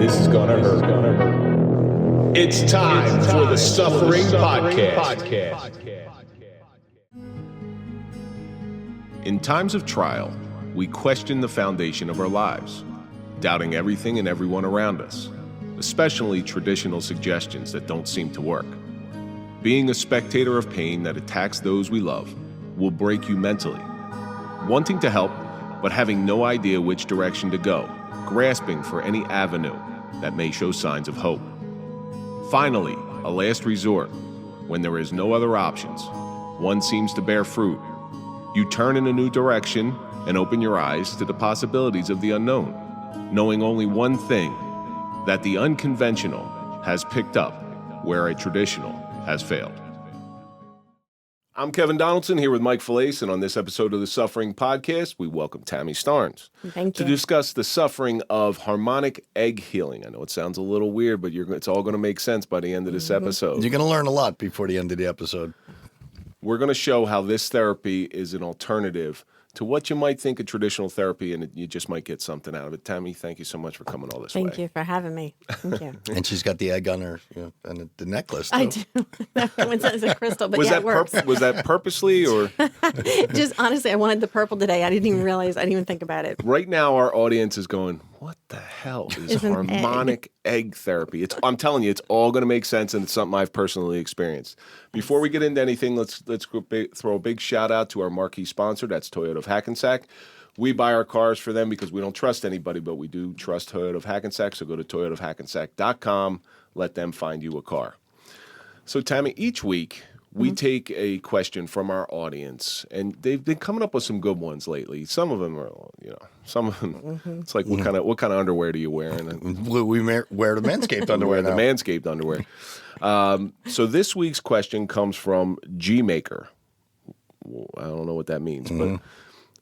This is gonna hurt. It's time for the Suffering Podcast. In times of trial, we question the foundation of our lives, doubting everything and everyone around us, especially traditional suggestions that don't seem to work. Being a spectator of pain that attacks those we love will break you mentally. Wanting to help, but having no idea which direction to go, grasping for any avenue that may show signs of hope. Finally, a last resort, when there is no other options, one seems to bear fruit. You turn in a new direction and open your eyes to the possibilities of the unknown, knowing only one thing, that the unconventional has picked up where a traditional has failed. I'm Kevin Donaldson here with Mike Failace, and on this episode of the Suffering Podcast, we welcome Tammie Starnes to discuss the suffering of harmonic egg healing. I know it sounds a little weird, but it's all going to make sense by the end of this episode. You're going to learn a lot before the end of the episode. We're going to show how this therapy is an alternative to what you might think of traditional therapy, and you just might get something out of it. Tammie, thank you so much for coming all this way. Thank you for having me. Thank you. And she's got the egg on her, and the necklace. I do. That one's a crystal, but it works. Was that purposely, or? Just honestly, I wanted the purple today. I didn't even realize. I didn't even think about it. Right now, our audience is going, what the hell is harmonic egg therapy? I'm telling you, it's all going to make sense, and it's something I've personally experienced. Before we get into anything, let's throw a big shout out to our marquee sponsor. That's Toyota of Hackensack. We buy our cars for them because we don't trust anybody, but we do trust Toyota of Hackensack. So go to toyotaofhackensack.com. Let them find you a car. So Tammie, each week we take a question from our audience, and they've been coming up with some good ones lately. Some of them are, it's like, what kind of underwear do you wear? And we wear the Manscaped underwear now. The Manscaped underwear. So this week's question comes from G-Maker. I don't know what that means, but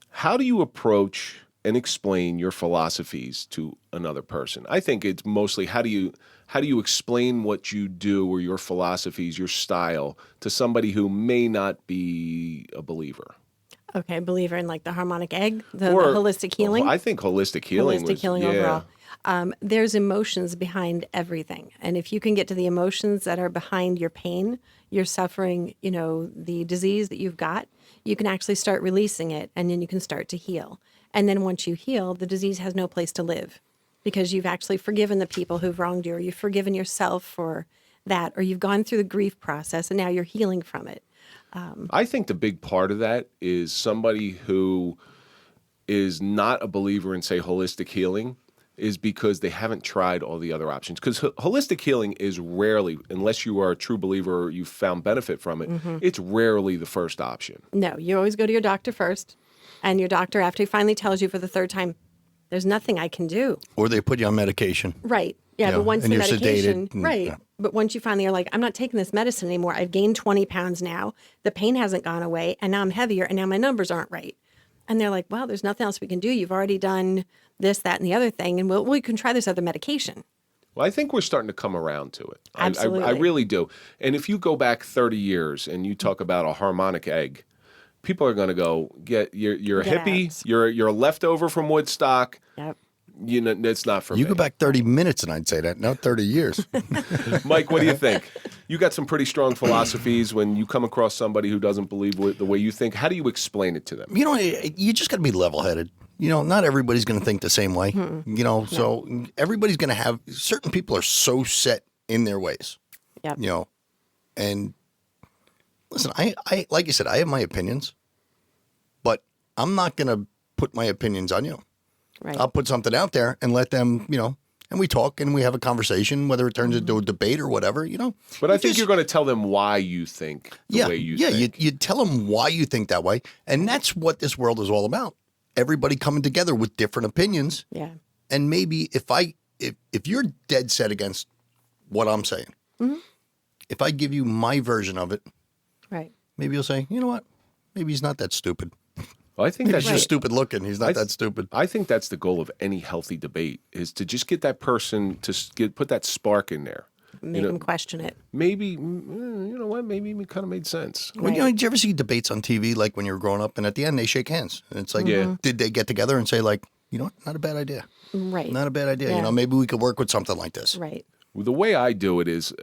how do you approach and explain your philosophies to another person? I think it's mostly how do you explain what you do or your philosophies, your style, to somebody who may not be a believer? Okay, believer in like the harmonic egg, the holistic healing? I think holistic healing. Overall. There's emotions behind everything. And if you can get to the emotions that are behind your pain, your suffering, the disease that you've got, you can actually start releasing it, and then you can start to heal. And then once you heal, the disease has no place to live because you've actually forgiven the people who've wronged you, or you've forgiven yourself for that, or you've gone through the grief process and now you're healing from it. I think the big part of that is somebody who is not a believer in, say, holistic healing is because they haven't tried all the other options. Because holistic healing is rarely, unless you are a true believer or you've found benefit from it, it's rarely the first option. No, you always go to your doctor first. And your doctor, after he finally tells you for the third time, there's nothing I can do. Or they put you on medication. Right. Yeah, but once the medication, sedated, right. Yeah. But once you finally are like, I'm not taking this medicine anymore. I've gained 20 pounds now. The pain hasn't gone away. And now I'm heavier. And now my numbers aren't right. And they're like, well, there's nothing else we can do. You've already done this, that, and the other thing. And we can try this other medication. Well, I think we're starting to come around to it. Absolutely. I really do. And if you go back 30 years and you talk about a harmonic egg, people are going to go, you're a hippie, you're a leftover from Woodstock. Yep. It's not for me. You go back 30 minutes and I'd say that, not 30 years. Mike, what do you think? You got some pretty strong philosophies. When you come across somebody who doesn't believe the way you think, how do you explain it to them? You just got to be level-headed. Not everybody's going to think the same way. So everybody's going to have, certain people are so set in their ways. Yep. And listen, I like you said, I have my opinions, but I'm not going to put my opinions on you. Right. I'll put something out there and let them, and we talk and we have a conversation, whether it turns into a debate or whatever, But I think you're going to tell them why you think the way you think. Yeah, you tell them why you think that way. And that's what this world is all about. Everybody coming together with different opinions. Yeah. And maybe if you're dead set against what I'm saying, if I give you my version of it, right, maybe you'll say, you know what? Maybe he's not that stupid. Well, I think that's just stupid looking. He's not that stupid. I think that's the goal of any healthy debate, is to just get that person to put that spark in there. Make them question it. Maybe, you know what, maybe it kind of made sense. Right. Did you ever see debates on TV, like when you were growing up, and at the end they shake hands? And it's like, did they get together and say, like, you know what? Not a bad idea. Right. Not a bad idea. Yeah. You know, maybe we could work with something like this. Right. Well, the way I do it is,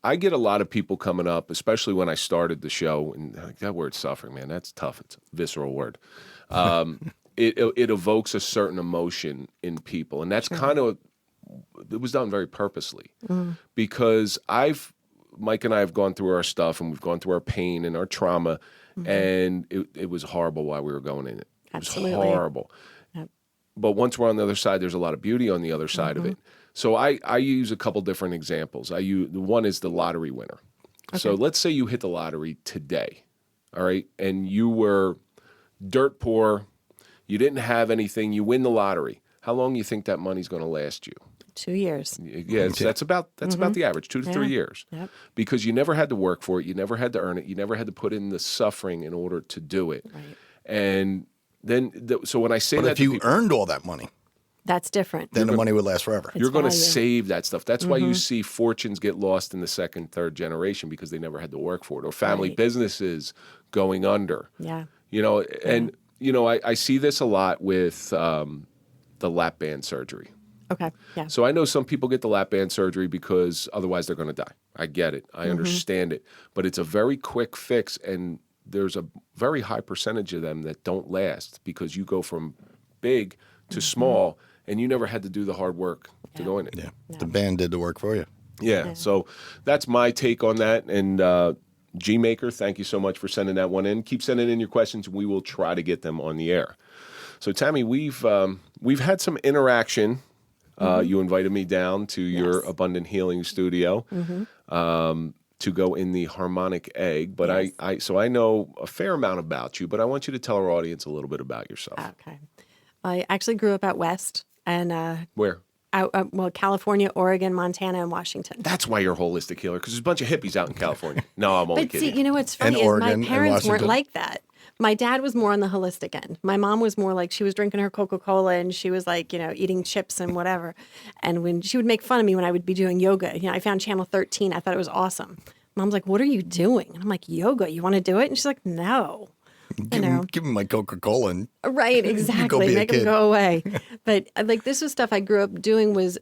I get a lot of people coming up, especially when I started the show, and like, that word suffering, man, that's tough. It's a visceral word. It evokes a certain emotion in people, and that's kind of, it was done very purposely because Mike and I have gone through our stuff, and we've gone through our pain and our trauma, and it was horrible while we were going in it. It was Absolutely. horrible. Yep. But once we're on the other side, there's a lot of beauty on the other side of it. So I use a couple different examples. The one is the lottery winner. Okay. So let's say you hit the lottery today, all right, and you were dirt poor, you didn't have anything, you win the lottery. How long do you think that money's going to last you? 2 years. Yeah, so that's about the average, 2 to 3 years. Yep. Because you never had to work for it, you never had to earn it, you never had to put in the suffering in order to do it. Right. And then, so when I say But that if to you people, earned all that money, That's different. then the money would last forever. you're going to value. save that stuff. That's why you see fortunes get lost in the second, third generation because they never had to work for it, or family Right. businesses going under. Yeah. And I see this a lot with the lap band surgery. Okay. Yeah. So I know some people get the lap band surgery because otherwise they're going to die. I get it. I understand it. But it's a very quick fix, and there's a very high percentage of them that don't last because you go from big to small, and you never had to do the hard work to go in it. Yeah. The band did the work for you. Yeah. So that's my take on that. And G-Maker, thank you so much for sending that one in. Keep sending in your questions, and we will try to get them on the air. So Tammie, we've had some interaction. You invited me down to your Abundant Healing studio to go in the Harmonic Egg. But I know a fair amount about you, but I want you to tell our audience a little bit about yourself. Okay. I actually grew up out west, and Where? California, Oregon, Montana, and Washington. That's why you're a holistic healer, because there's a bunch of hippies out in California. No, I'm only But kidding. see, you know what's funny And is Oregon my and parents weren't Washington. like that. My dad was more on the holistic end. My mom was more like, she was drinking her Coca-Cola and she was like, eating chips and whatever. And when she would make fun of me when I would be doing yoga, I found Channel 13. I thought it was awesome. Mom's like, what are you doing? And I'm like, yoga. You want to do it? And she's like, no. Give me my Coca-Cola and Right, be exactly. a Make them kid. go away. But this was stuff I grew up doing was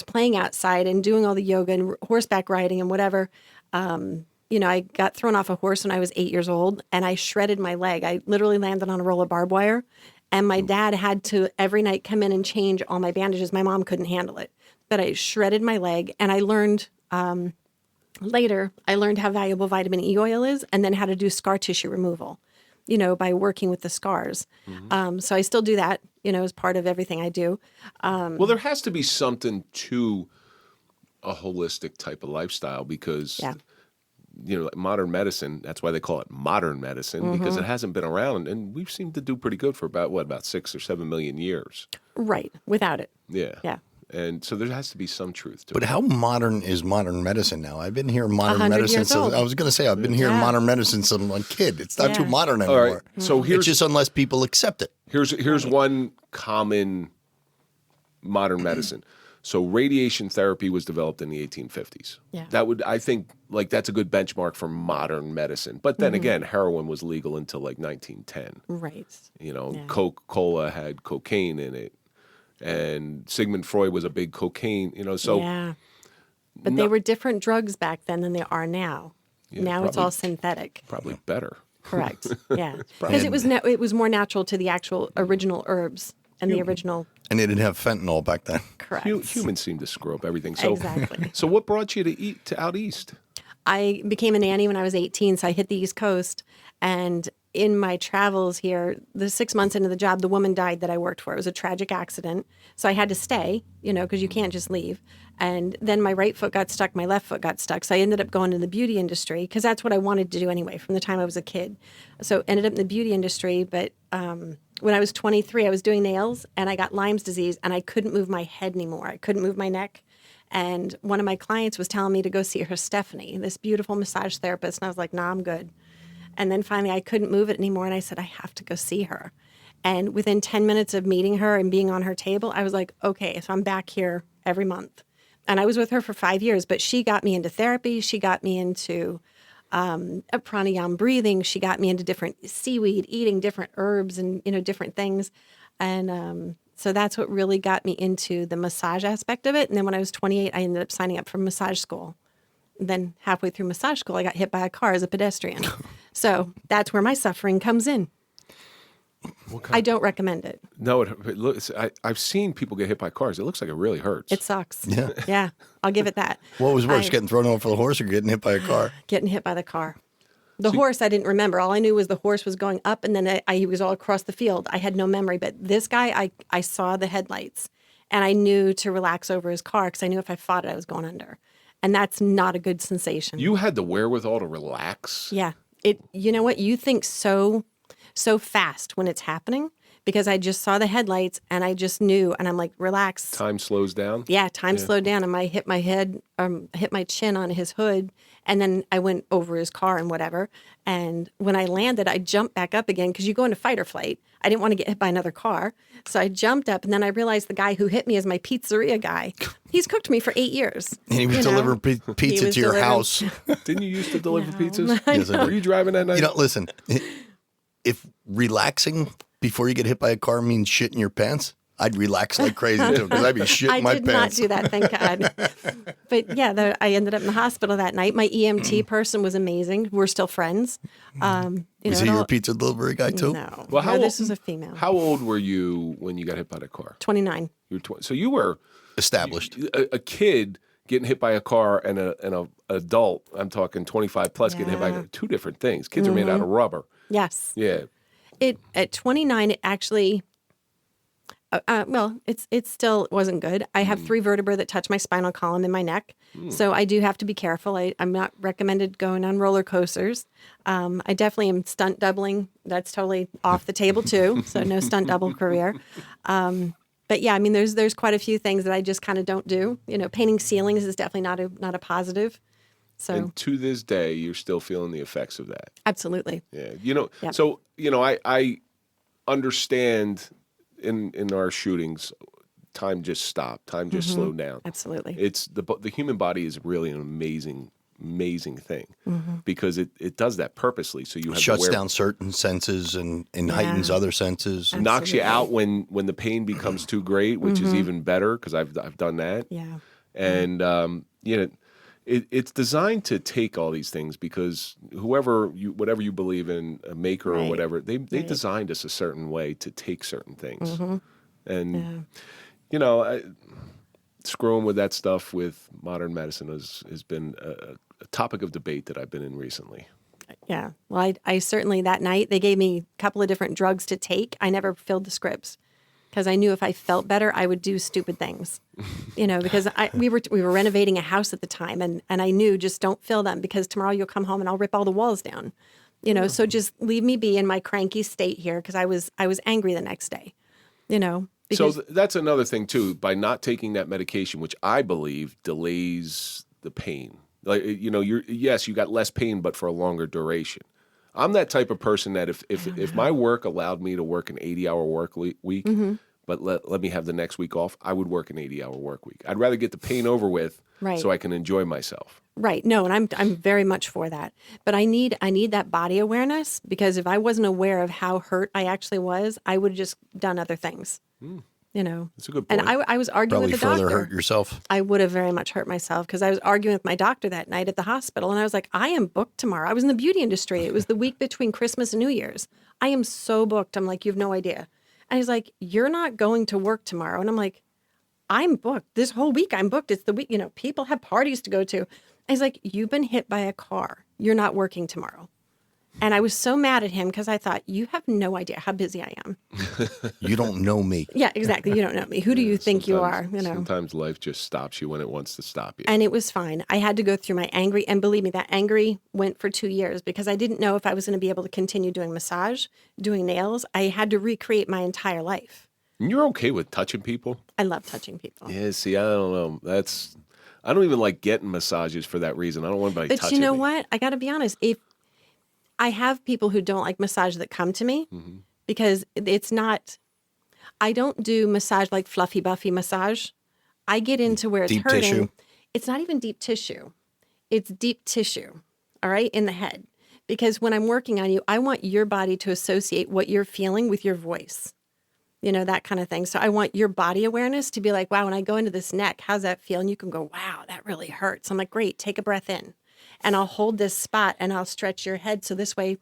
playing outside and doing all the yoga and horseback riding and whatever. I got thrown off a horse when I was 8 years old and I shredded my leg. I literally landed on a roll of barbed wire, and my dad had to every night come in and change all my bandages. My mom couldn't handle it, but I shredded my leg, and I learned later, how valuable vitamin E oil is, and then how to do scar tissue removal, by working with the scars. So I still do that, as part of everything I do. Well, there has to be something to a holistic type of lifestyle because, modern medicine, that's why they call it modern medicine, because it hasn't been around. And we've seemed to do pretty good for about 6 or 7 million years. Right. Without it. Yeah. Yeah. And so there has to be some truth to But it. how modern is modern medicine now? I've been hearing modern 100 medicine years since old. I was going to say I've been hearing Yeah. modern medicine since I'm a kid. It's not too Yeah. modern All anymore. right. So It's here's just unless people accept it. Here's one common modern medicine. So radiation therapy was developed in the 1850s. Yeah. That would, I think, that's a good benchmark for modern medicine. But then again, heroin was legal until 1910. Right. Coca-Cola had cocaine in it. And Sigmund Freud was a big cocaine, so Yeah. But they were different drugs back then than they are now. Now it's probably- all synthetic. probably better. Correct. Yeah. Because it was more natural to the actual original herbs and the original. And they didn't have fentanyl back then. Correct. Humans seem to screw up everything. So, Exactly. So what brought you to out east? I became a nanny when I was 18, so I hit the East Coast. And in my travels here, the 6 months into the job, the woman died that I worked for. It was a tragic accident. So I had to stay, because you can't just leave. And then my right foot got stuck, my left foot got stuck. So I ended up going to the beauty industry because that's what I wanted to do anyway from the time I was a kid. So ended up in the beauty industry. But when I was 23, I was doing nails and I got Lyme's disease and I couldn't move my head anymore. I couldn't move my neck. And one of my clients was telling me to go see her Stephanie, this beautiful massage therapist. And I was like, nah, I'm good. And then finally I couldn't move it anymore. And I said, I have to go see her. And within 10 minutes of meeting her and being on her table, I was like, okay, so I'm back here every month. And I was with her for 5 years, but she got me into therapy. She got me into a pranayama breathing. She got me into different seaweed, eating different herbs and, different things. And So that's what really got me into the massage aspect of it. And then when I was 28, I ended up signing up for massage school. Then halfway through massage school, I got hit by a car as a pedestrian. So that's where my suffering comes in. I don't recommend it. No, it looks. I've seen people get hit by cars. It looks like it really hurts. It sucks. Yeah. Yeah, I'll give it that. What was worse, getting thrown over the horse or getting hit by a car? Getting hit by the car. The horse, I didn't remember. All I knew was the horse was going up, and then he was all across the field. I had no memory. But this guy, I saw the headlights, and I knew to relax over his car because I knew if I fought it, I was going under. And that's not a good sensation. You had the wherewithal to relax? Yeah. You know what? You think so fast when it's happening because I just saw the headlights and I just knew, and I'm like, relax. Time slows down? Yeah, time slowed down, and I hit my head, hit my chin on his hood, and then I went over his car and whatever. And when I landed, I jumped back up again because you go into fight or flight. I didn't want to get hit by another car. So I jumped up, and then I realized the guy who hit me is my pizzeria guy. He's cooked me for 8 years. And he was delivering pizza to your house. Didn't you used to deliver pizzas? Yes, I did. Were you driving that night? Listen, if relaxing before you get hit by a car means shitting your pants, I'd relax like crazy too because I'd be shitting my pants. I did not do that, thank God. But yeah, I ended up in the hospital that night. My EMT person was amazing. We're still friends. Was he your pizza delivery guy too? No. Well, No, this was a female. How old were you when you got hit by the car? 29. You were 20. So you were Established. a kid getting hit by a car and an adult. I'm talking 25 plus getting hit by two different things. Kids are made out of rubber. Yes. Yeah. At 29, it actually, it still wasn't good. I have 3 vertebrae that touch my spinal column in my neck. So I do have to be careful. I'm not recommended going on roller coasters. I definitely am stunt doubling. That's totally off the table too. So no stunt double career. But yeah, I mean, there's quite a few things that I just kind of don't do. Painting ceilings is definitely not a positive. So And to this day, you're still feeling the effects of that. absolutely. Yeah. Yep. So, I understand in our shootings, time just stopped. Time just slowed down. Absolutely. It's the human body is really an amazing thing because it does that purposely. So you have Shuts down certain senses and heightens other senses. knocks you out when the pain becomes too great, which is even better because I've done that. Yeah. And it's designed to take all these things because whatever you believe in, a maker or Right. whatever, they designed us a certain way to take certain things. And screwing with that stuff with modern medicine has been a topic of debate that I've been in recently. Yeah. Well, I certainly that night they gave me a couple of different drugs to take. I never filled the scripts because I knew if I felt better, I would do stupid things. Because we were renovating a house at the time, and I knew just don't fill them because tomorrow you'll come home and I'll rip all the walls down. So just leave me be in my cranky state here because I was angry the next day. Because, So that's another thing too. By not taking that medication, which I believe delays the pain. Like you got less pain, but for a longer duration. I'm that type of person that if my work allowed me to work an 80-hour work week, but let me have the next week off, I would work an 80-hour work week. I'd rather get the pain over with Right. so I can enjoy myself. Right. No, and I'm very much for that. But I need that body awareness because if I wasn't aware of how hurt I actually was, I would have just done other things. That's a good point. And I was arguing Probably with the doctor. further hurt yourself. I would have very much hurt myself because I was arguing with my doctor that night at the hospital. And I was like, I am booked tomorrow. I was in the beauty industry. It was the week between Christmas and New Year's. I am so booked. I'm like, you have no idea. And he's like, you're not going to work tomorrow. And I'm like, I'm booked. This whole week I'm booked. It's the week, people have parties to go to. And he's like, you've been hit by a car. You're not working tomorrow. And I was so mad at him because I thought, you have no idea how busy I am. You don't know me. Yeah, exactly. You don't know me. Who do you think you are? Sometimes life just stops you when it wants to stop you. And it was fine. I had to go through my angry, and believe me, that angry went for 2 years because I didn't know if I was going to be able to continue doing massage, doing nails. I had to recreate my entire life. And you're okay with touching people? I love touching people. Yeah, see, I don't know. I don't even like getting massages for that reason. I don't want anybody But touching you know me. what? I got to be honest. If I have people who don't like massage that come to me because it's not, I don't do massage like fluffy, buffy massage. I get into where it's Deep hurting. tissue. It's not even deep tissue. It's deep tissue, all right, in the head. Because when I'm working on you, I want your body to associate what you're feeling with your voice. that kind of thing. So I want your body awareness to be like, wow, when I go into this neck, how's that feel? And you can go, wow, that really hurts. I'm like, great, take a breath in. And I'll hold this spot and I'll stretch your head. So this way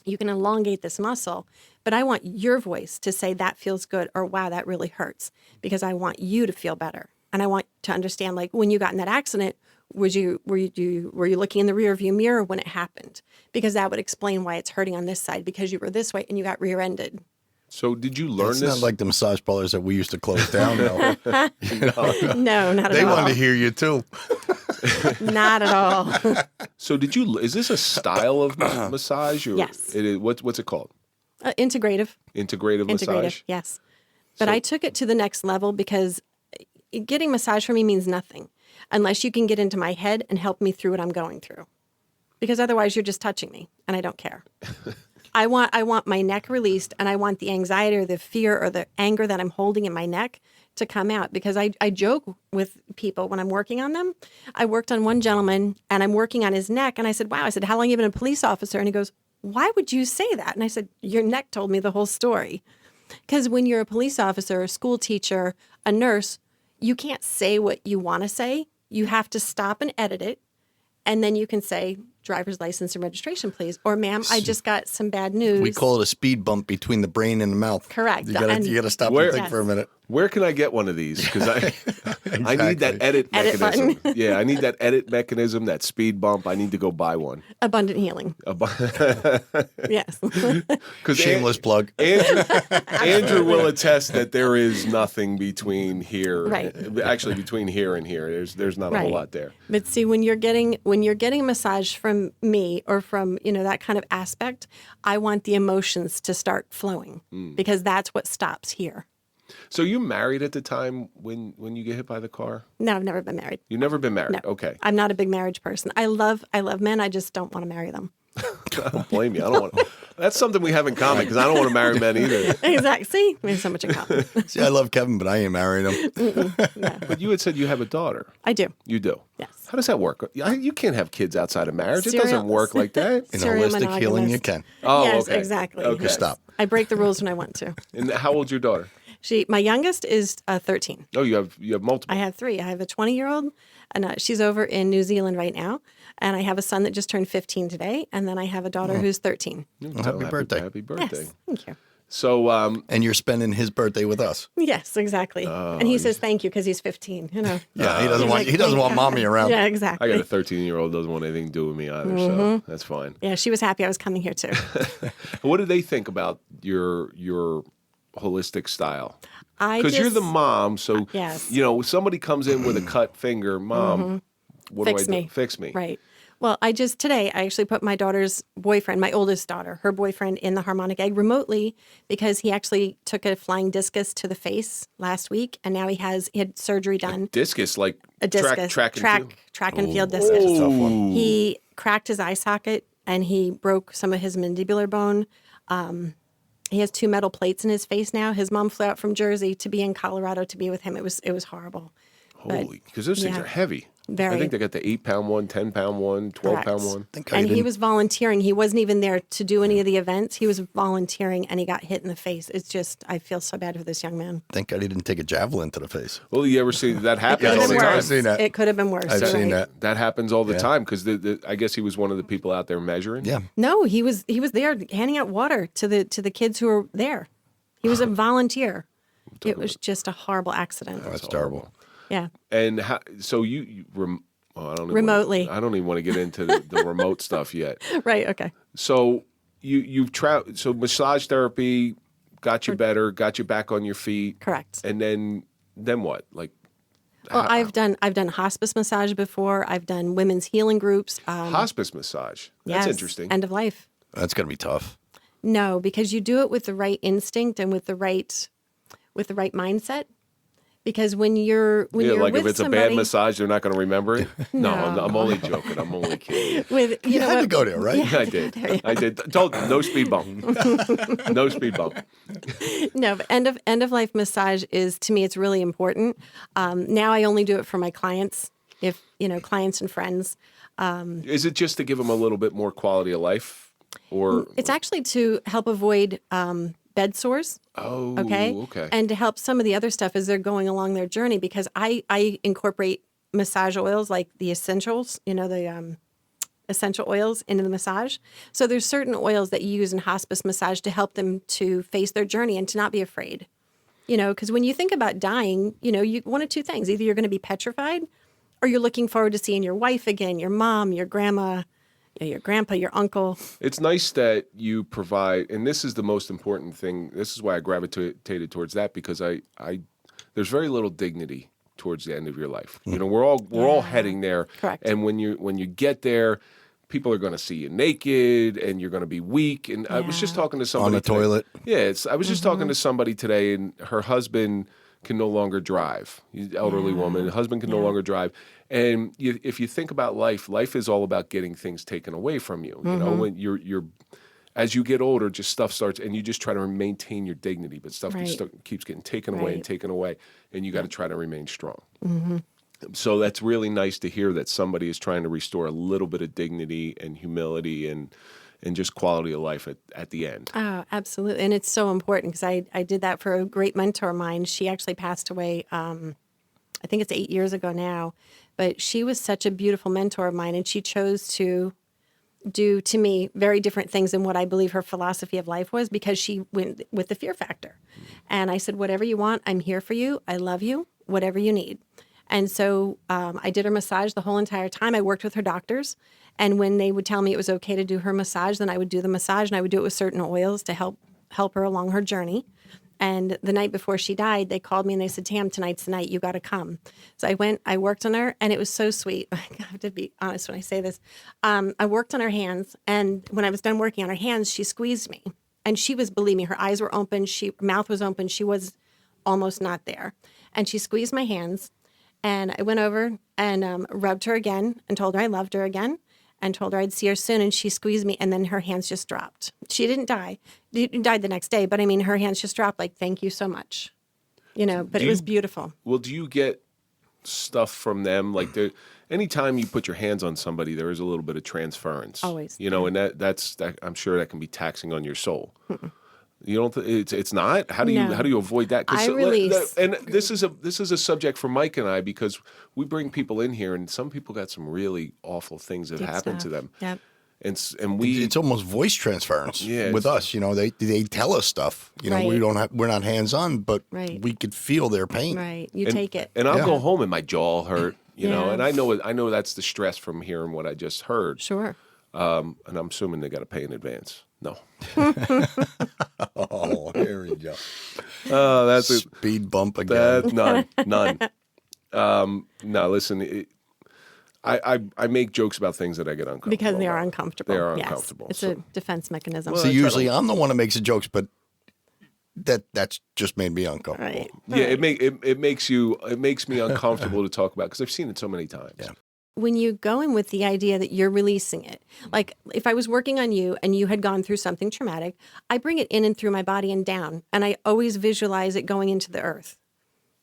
you can elongate this muscle. But I want your voice to say that feels good or wow, that really hurts, because I want you to feel better. And I want to understand, like, when you got in that accident, were you looking in the rear view mirror when it happened? Because that would explain why it's hurting on this side, because you were this way and you got rear-ended. So did you learn It's this? not like the massage parlors that we used to close down, though. No, not at They all. wanted to hear you, too. Not at all. So is this a style of massage? Or Yes. It is, what's it called? Integrative. Integrative massage? Yes. But I took it to the next level because getting massage for me means nothing unless you can get into my head and help me through what I'm going through. Because otherwise you're just touching me and I don't care. I want my neck released, and I want the anxiety or the fear or the anger that I'm holding in my neck to come out, because I joke with people when I'm working on them. I worked on one gentleman and I'm working on his neck, and I said, wow, I said, how long have you been a police officer? And he goes, why would you say that? And I said, your neck told me the whole story. Because when you're a police officer, a school teacher, a nurse, you can't say what you want to say. You have to stop and edit it. And then you can say, driver's license and registration, please. Or, ma'am, I just got some bad news. We call it a speed bump between the brain and the mouth. Correct. You gotta stop Where- and think for a minute. Where can I get one of these? Because I need that edit Edit mechanism. button. Yeah, I need that edit mechanism, that speed bump. I need to go buy one. Abundant healing. Yes. Shameless plug. Andrew will attest that there is nothing between here. Right. Actually, between here and here, there's not a whole Right. lot there. But see, when you're getting a massage from me or from, that kind of aspect, I want the emotions to start flowing, because that's what stops here. So you married at the time when you get hit by the car? No, I've never been married. You've never been married? No. Okay. I'm not a big marriage person. I love men. I just don't want to marry them. I don't blame you. I don't want to. That's something we have in common, because I don't want to marry men either. Exactly. See, we have so much in common. See, I love Kevin, but I ain't marrying him. But you had said you have a daughter. I do. You do? Yes. How does that work? You can't have kids outside of marriage. It Serial- doesn't work like that. In Serial holistic healing, you monogamous. can. Oh, Yes, okay. exactly. Okay. Yes. Stop. I break the rules when I want to. And how old's your daughter? My youngest is 13. Oh, you have multiple. I have 3. I have a 20-year-old, and she's over in New Zealand right now. And I have a son that just turned 15 today. And then I have a daughter who's 13. Happy birthday. Happy birthday. Yes, thank you. So, And you're spending his birthday with us. Yes, exactly. and he says thank you because he's 15. Yeah, he doesn't He's want like, he doesn't "Thank want God." mommy around. Yeah, I exactly. got a 13-year-old doesn't want anything to do with me either, so that's fine. Yeah, she was happy I was coming here too. What do they think about your holistic style? Because You're the mom, so Yes. somebody comes in with a cut finger, Mom, what Fix do I do? me. Fix me. Right. Well, today I actually put my daughter's boyfriend, my oldest daughter, her boyfriend in the Harmonic Egg remotely, because he actually took a flying discus to the face last week, and now he had surgery done. Discus, like A discus, track and field? track and field discus. Ooh. He cracked his eye socket and he broke some of his mandibular bone. He has 2 metal plates in his face now. His mom flew out from Jersey to be in Colorado to be with him. It was horrible. Holy, because those things yeah. are heavy. Very. I think they got the 8-pound one, 10-pound one, 12-pound Correct. one. And he was volunteering. He wasn't even there to do any of the events. He was volunteering, and he got hit in the face. It's just, I feel so bad for this young man. Thank God he didn't take a javelin to the face. Well, you ever see that happens Yeah, all I've the seen- time? I've seen that. It could have been worse. I've you're seen right. that. That happens all the Yeah. time because I guess he was one of the people out there measuring. Yeah. No, he was there handing out water to the kids who were there. He was a volunteer. It was just a horrible accident. That's terrible. Yeah. And so I don't even Remotely. I don't even want to get into the remote stuff yet. Right. Okay. So you've traveled. So massage therapy got you better, got you back on your feet. Correct. And then what? Like, Well, I've done hospice massage before. I've done women's healing groups. hospice massage. That's Yes, interesting. End of life. That's going to be tough. No, because you do it with the right instinct and with the right mindset. Because when you're like with if it's somebody, a bad massage, they're not going to remember it. No, I'm only joking. I'm only kidding. with You had to go there, right? Yeah, I did. I did. Told you, no speed bump. No speed bump. No, but end of life massage is, to me, it's really important. Now I only do it for my clients, clients and friends. Is it just to give them a little bit more quality of life, or It's actually to help avoid bed sores. Oh, okay. And to help some of the other stuff as they're going along their journey, because I incorporate massage oils like the essentials, the essential oils into the massage. So there's certain oils that you use in hospice massage to help them to face their journey and to not be afraid. Because when you think about dying, you one of two things. Either you're going to be petrified or you're looking forward to seeing your wife again, your mom, your grandma, your grandpa, your uncle. It's nice that you provide, and this is the most important thing. This is why I gravitated towards that, because I there's very little dignity towards the end of your life. We're all heading there. Correct. And when you get there, people are going to see you naked, and you're going to be weak. And I was just talking to somebody on the today. toilet. Yeah, I was just talking to somebody today, and her husband can no longer drive. He's an elderly woman. The husband can no longer drive. And if you think about life is all about getting things taken away from you. You know, when you're as you get older, just stuff starts, and you just try to maintain your dignity, but stuff keeps getting taken away and taken away, and you got to try to remain strong. So that's really nice to hear that somebody is trying to restore a little bit of dignity and humility and just quality of life at the end. Oh, absolutely. And it's so important because I did that for a great mentor of mine. She actually passed away, I think it's 8 years ago now, but she was such a beautiful mentor of mine, and she chose to do to me very different things than what I believe her philosophy of life was, because she went with the fear factor. And I said, whatever you want, I'm here for you. I love you, whatever you need. And so I did her massage the whole entire time. I worked with her doctors. And when they would tell me it was okay to do her massage, then I would do the massage, and I would do it with certain oils to help her along her journey. And the night before she died, they called me and they said, Tam, tonight's the night, you got to come. So I went, I worked on her, and it was so sweet. I have to be honest when I say this. I worked on her hands, and when I was done working on her hands, she squeezed me. And she was, believe me, her eyes were open, mouth was open, she was almost not there. And she squeezed my hands, and I went over and rubbed her again and told her I loved her again. And told her I'd see her soon, and she squeezed me, and then her hands just dropped. She didn't die. She died the next day, but I mean, her hands just dropped like, thank you so much. But it was beautiful. Well, do you get stuff from them? Like, anytime you put your hands on somebody, there is a little bit of transference. Always. And that's I'm sure that can be taxing on your soul. You don't? It's not. How do you avoid that? I release. And this is a subject for Mike and I, because we bring people in here, and some people got some really awful things that happened to them. Yep. And we it's almost voice transference with us. They tell us stuff. We're not hands on, but we could feel their pain. Right. You take it. And I'll go home and my jaw hurt. And I know that's the stress from hearing what I just heard. Sure. And I'm assuming they got to pay in advance. No. Oh, here we go. That's a speed bump again. None. No, listen. I make jokes about things that I get uncomfortable because they are about. uncomfortable. They are yes. uncomfortable. It's a defense mechanism. Well, so usually I'm the one that makes the jokes, but that's just made me uncomfortable. Right. Yeah, it makes me uncomfortable to talk about, because I've seen it so many times. Yeah. When you go in with the idea that you're releasing it, like if I was working on you and you had gone through something traumatic, I bring it in and through my body and down, and I always visualize it going into the earth.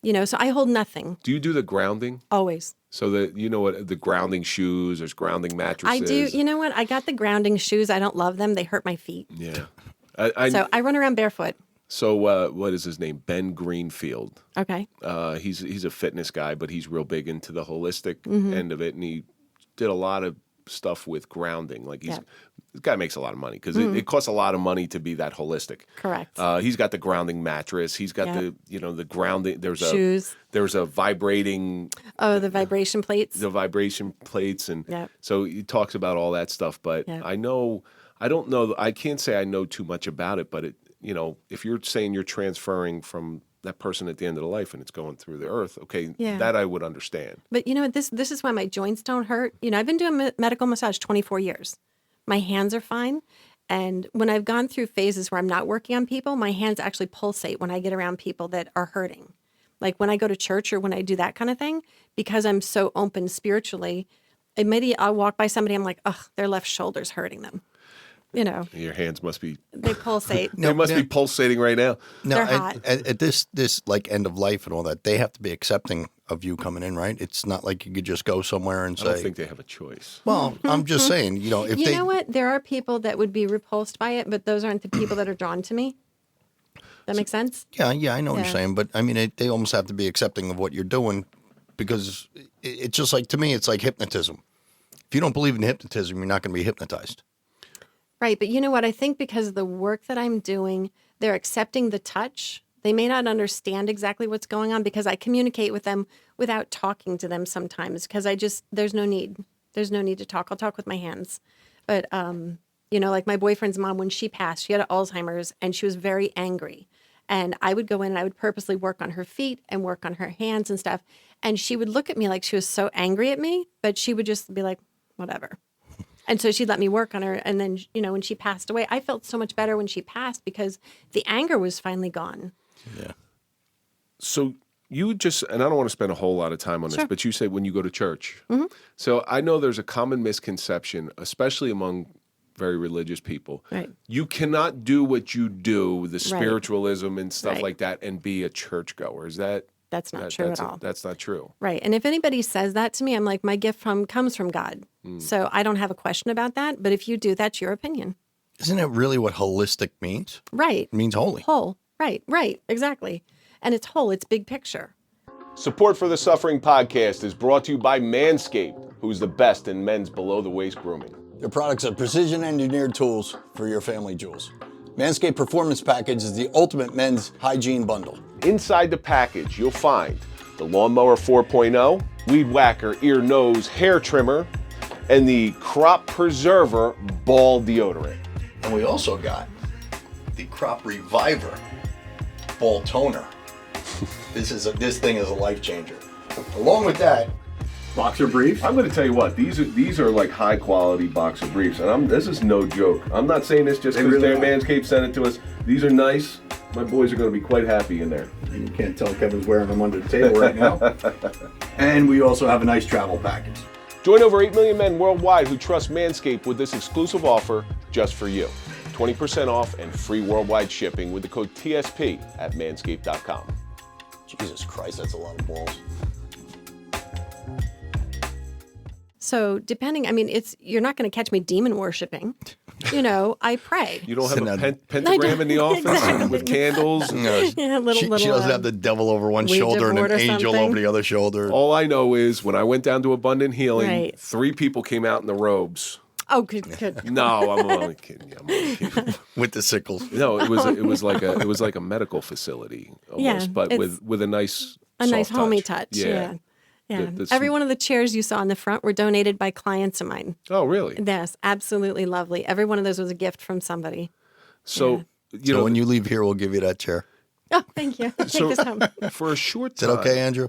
So I hold nothing. Do you do the grounding? Always. So that what the grounding shoes, there's grounding mattresses. I do. You know what? I got the grounding shoes. I don't love them. They hurt my feet. Yeah. So I run around barefoot. So what is his name? Ben Greenfield. Okay. He's a fitness guy, but he's real big into the holistic end of it, and he did a lot of stuff with grounding. Like this guy makes a lot of money, because it costs a lot of money to be that holistic. Correct. He's got the grounding mattress. He's got the grounding. There's shoes. There's a vibrating. Oh, the vibration plates. The vibration plates, and Yep. so he talks about all that stuff. But I don't know. I can't say I know too much about it, but if you're saying you're transferring from that person at the end of the life and it's going through the earth, okay, that I would understand. But this is why my joints don't hurt. I've been doing medical massage 24 years. My hands are fine. And when I've gone through phases where I'm not working on people, my hands actually pulsate when I get around people that are hurting. Like when I go to church or when I do that kind of thing, because I'm so open spiritually, immediately I'll walk by somebody, I'm like, ugh, their left shoulder's hurting them. Your hands must be. They pulsate. They must be pulsating right now. No, they're hot. At this like end of life and all that, they have to be accepting of you coming in, right? It's not like you could just go somewhere and say. I don't think they have a choice. Well, I'm just saying, if you know what? There are people that would be repulsed by it, but those aren't the people that are drawn to me. That makes sense? Yeah, I know what you're Yeah. saying, but I mean, they almost have to be accepting of what you're doing because it's just like, to me, it's like hypnotism. If you don't believe in hypnotism, you're not going to be hypnotized. Right. But you know what? I think because of the work that I'm doing, they're accepting the touch. They may not understand exactly what's going on because I communicate with them without talking to them sometimes because there's no need. There's no need to talk. I'll talk with my hands. But, like my boyfriend's mom, when she passed, she had Alzheimer's and she was very angry. And I would go in and I would purposely work on her feet and work on her hands and stuff. And she would look at me like she was so angry at me, but she would just be like, whatever. And so she'd let me work on her. And then, when she passed away, I felt so much better when she passed because the anger was finally gone. Yeah. So you just, and I don't want to spend a whole lot of time on this, Sure. but you say when you go to church. Mm-hmm. So I know there's a common misconception, especially among very religious people. Right. You cannot do what you do, the Right. spiritualism and stuff Right. like that, and be a churchgoer. Is that? That's not true at all. That's not true. Right. And if anybody says that to me, I'm like, my gift comes from God. So I don't have a question about that. But if you do, that's your opinion. Isn't it really what holistic means? Right. It means holy. Whole. Right. Exactly. And it's whole. It's big picture. Support for the Suffering Podcast is brought to you by Manscaped, who's the best in men's below-the-waist grooming. Their products are precision-engineered tools for your family jewels. Manscaped Performance Package is the ultimate men's hygiene bundle. Inside the package, you'll find the Lawnmower 4.0, Weed Whacker Ear, Nose, Hair Trimmer, and the Crop Preserver Ball Deodorant. And we also got the Crop Reviver Ball Toner. This thing is a life changer. Along with that, boxer briefs. I'm going to tell you what, these are like high quality boxer briefs, and this is no joke. I'm not saying this just because really are. Manscaped sent it to us. These are nice. My boys are going to be quite happy in there. You can't tell Kevin's wearing them under the table right now. And we also have a nice travel package. Join over 8 million men worldwide who trust Manscaped with this exclusive offer just for you. 20% off and free worldwide shipping with the code TSP at manscaped.com. Jesus Christ, that's a lot of balls. So depending, you're not going to catch me demon worshiping. I pray. You don't have Sitting a on- pentagram in the office Exactly. with candles? Yeah, She doesn't have the devil over one Ouija shoulder and an board or angel something. over the other shoulder. All I know is when I went down to Abundant Healing, Right. 3 people came out in the robes. Oh, good. No, I'm only kidding you. I'm only kidding. With the sickles. No, it was like a medical facility almost, Yeah, but it's with a nice A nice soft homey touch. Yeah. Yeah. The Every one of the chairs you saw in the front were donated by clients of mine. Oh, really? Yes, absolutely lovely. Every one of those was a gift from somebody. So So when you leave here, we'll give you that chair. Oh, thank you. Take So- this home. for a short Is time, that okay, Andrew?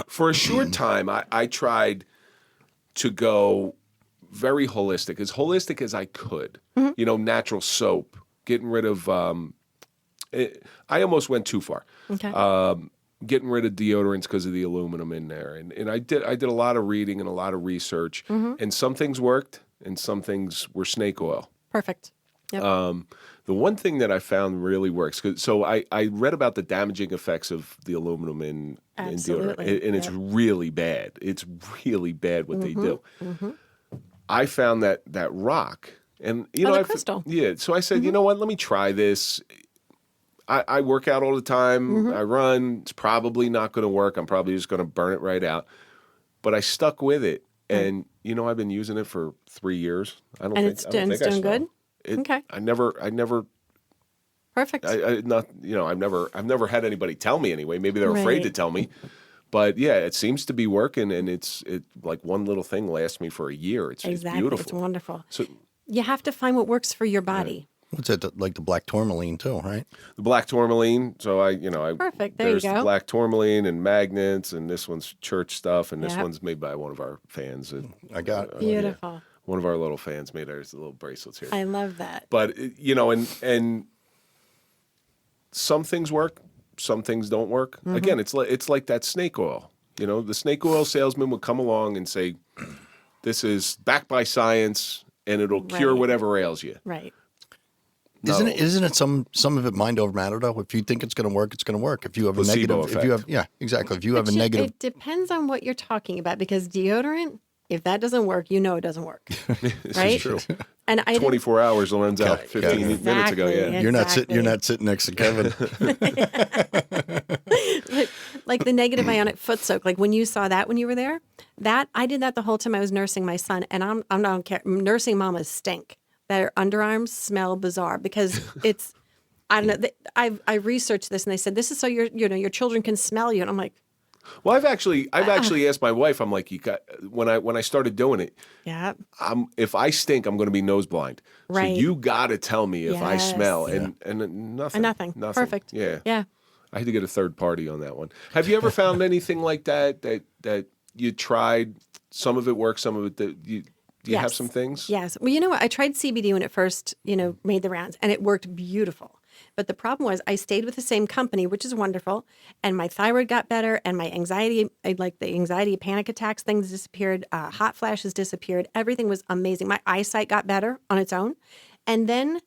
for a short time, I tried to go very holistic as I could. Mm-hmm. Natural soap, getting rid of. I almost went too far. Okay. Getting rid of deodorants because of the aluminum in there, and I did a lot of reading and a lot of research, and some things worked, and some things were snake oil. Perfect. Yep. The one thing that I found really works, so I read about the damaging effects of the aluminum in deodorant, Absolutely. and it's really bad. It's really bad what they do. Mm-hmm. I found that rock, and the crystal. Yeah, so I said, you know what? Let me try this. I work out all the time. I run. It's probably not going to work. I'm probably just going to burn it right out. But I stuck with it, and I've been using it for 3 years. I don't And think it's I don't think I doing good? smell. Okay. I never. Perfect. I've never had anybody tell me anyway. Maybe they're afraid Right. to tell me. But yeah, it seems to be working, and it like one little thing lasts me for a year. It's exactly. beautiful. It's wonderful. So You have to find what works for your body. What's that, like the black tourmaline too, right? the black tourmaline. So I Perfect. There you there's go. the black tourmaline and magnets, and this one's church stuff, and this Yep. one's made by one of our fans. I got it. Beautiful. One of our little fans made ours little bracelets here. I love that. But and some things work, some things don't work. Mm-hmm. Again, it's like that snake oil. The snake oil salesman would come along and say, "This is backed by science, and it'll cure Right. whatever ails you." Right. No. Isn't it some of it mind over matter though? If you think it's going to work, it's going to work. If you have a Placebo negative, if you have effect. exactly. If you have a But negative, it depends on what you're talking about because deodorant, if that doesn't work, you know it doesn't work. This right? is true. And I 24 hours runs out 15 minutes ago. Exactly. Yeah. You're not sitting next to Kevin. like the negative ionic foot soak, like when you saw that when you were there, that I did that the whole time I was nursing my son, and I'm not care. Nursing mamas stink. Their underarms smell bizarre because it's I don't know. I researched this and they said this is so your children can smell you, and I'm like, Well, I've actually asked my wife. I'm like, when I started doing it. yeah, If I stink, I'm going to be nose blind. Right. So you got to tell me if I Yes. smell, and nothing. nothing. Perfect. Yeah. Yeah. I had to get a third party on that one. Have you ever found anything like that you tried? Some of it worked, some of it do you have Yes. some things? Yes. Well, you know what? I tried CBD when it first, made the rounds, and it worked beautiful. But the problem was I stayed with the same company, which is wonderful, and my thyroid got better, and my anxiety, panic attacks, things disappeared, hot flashes disappeared. Everything was amazing. My eyesight got better on its own. And then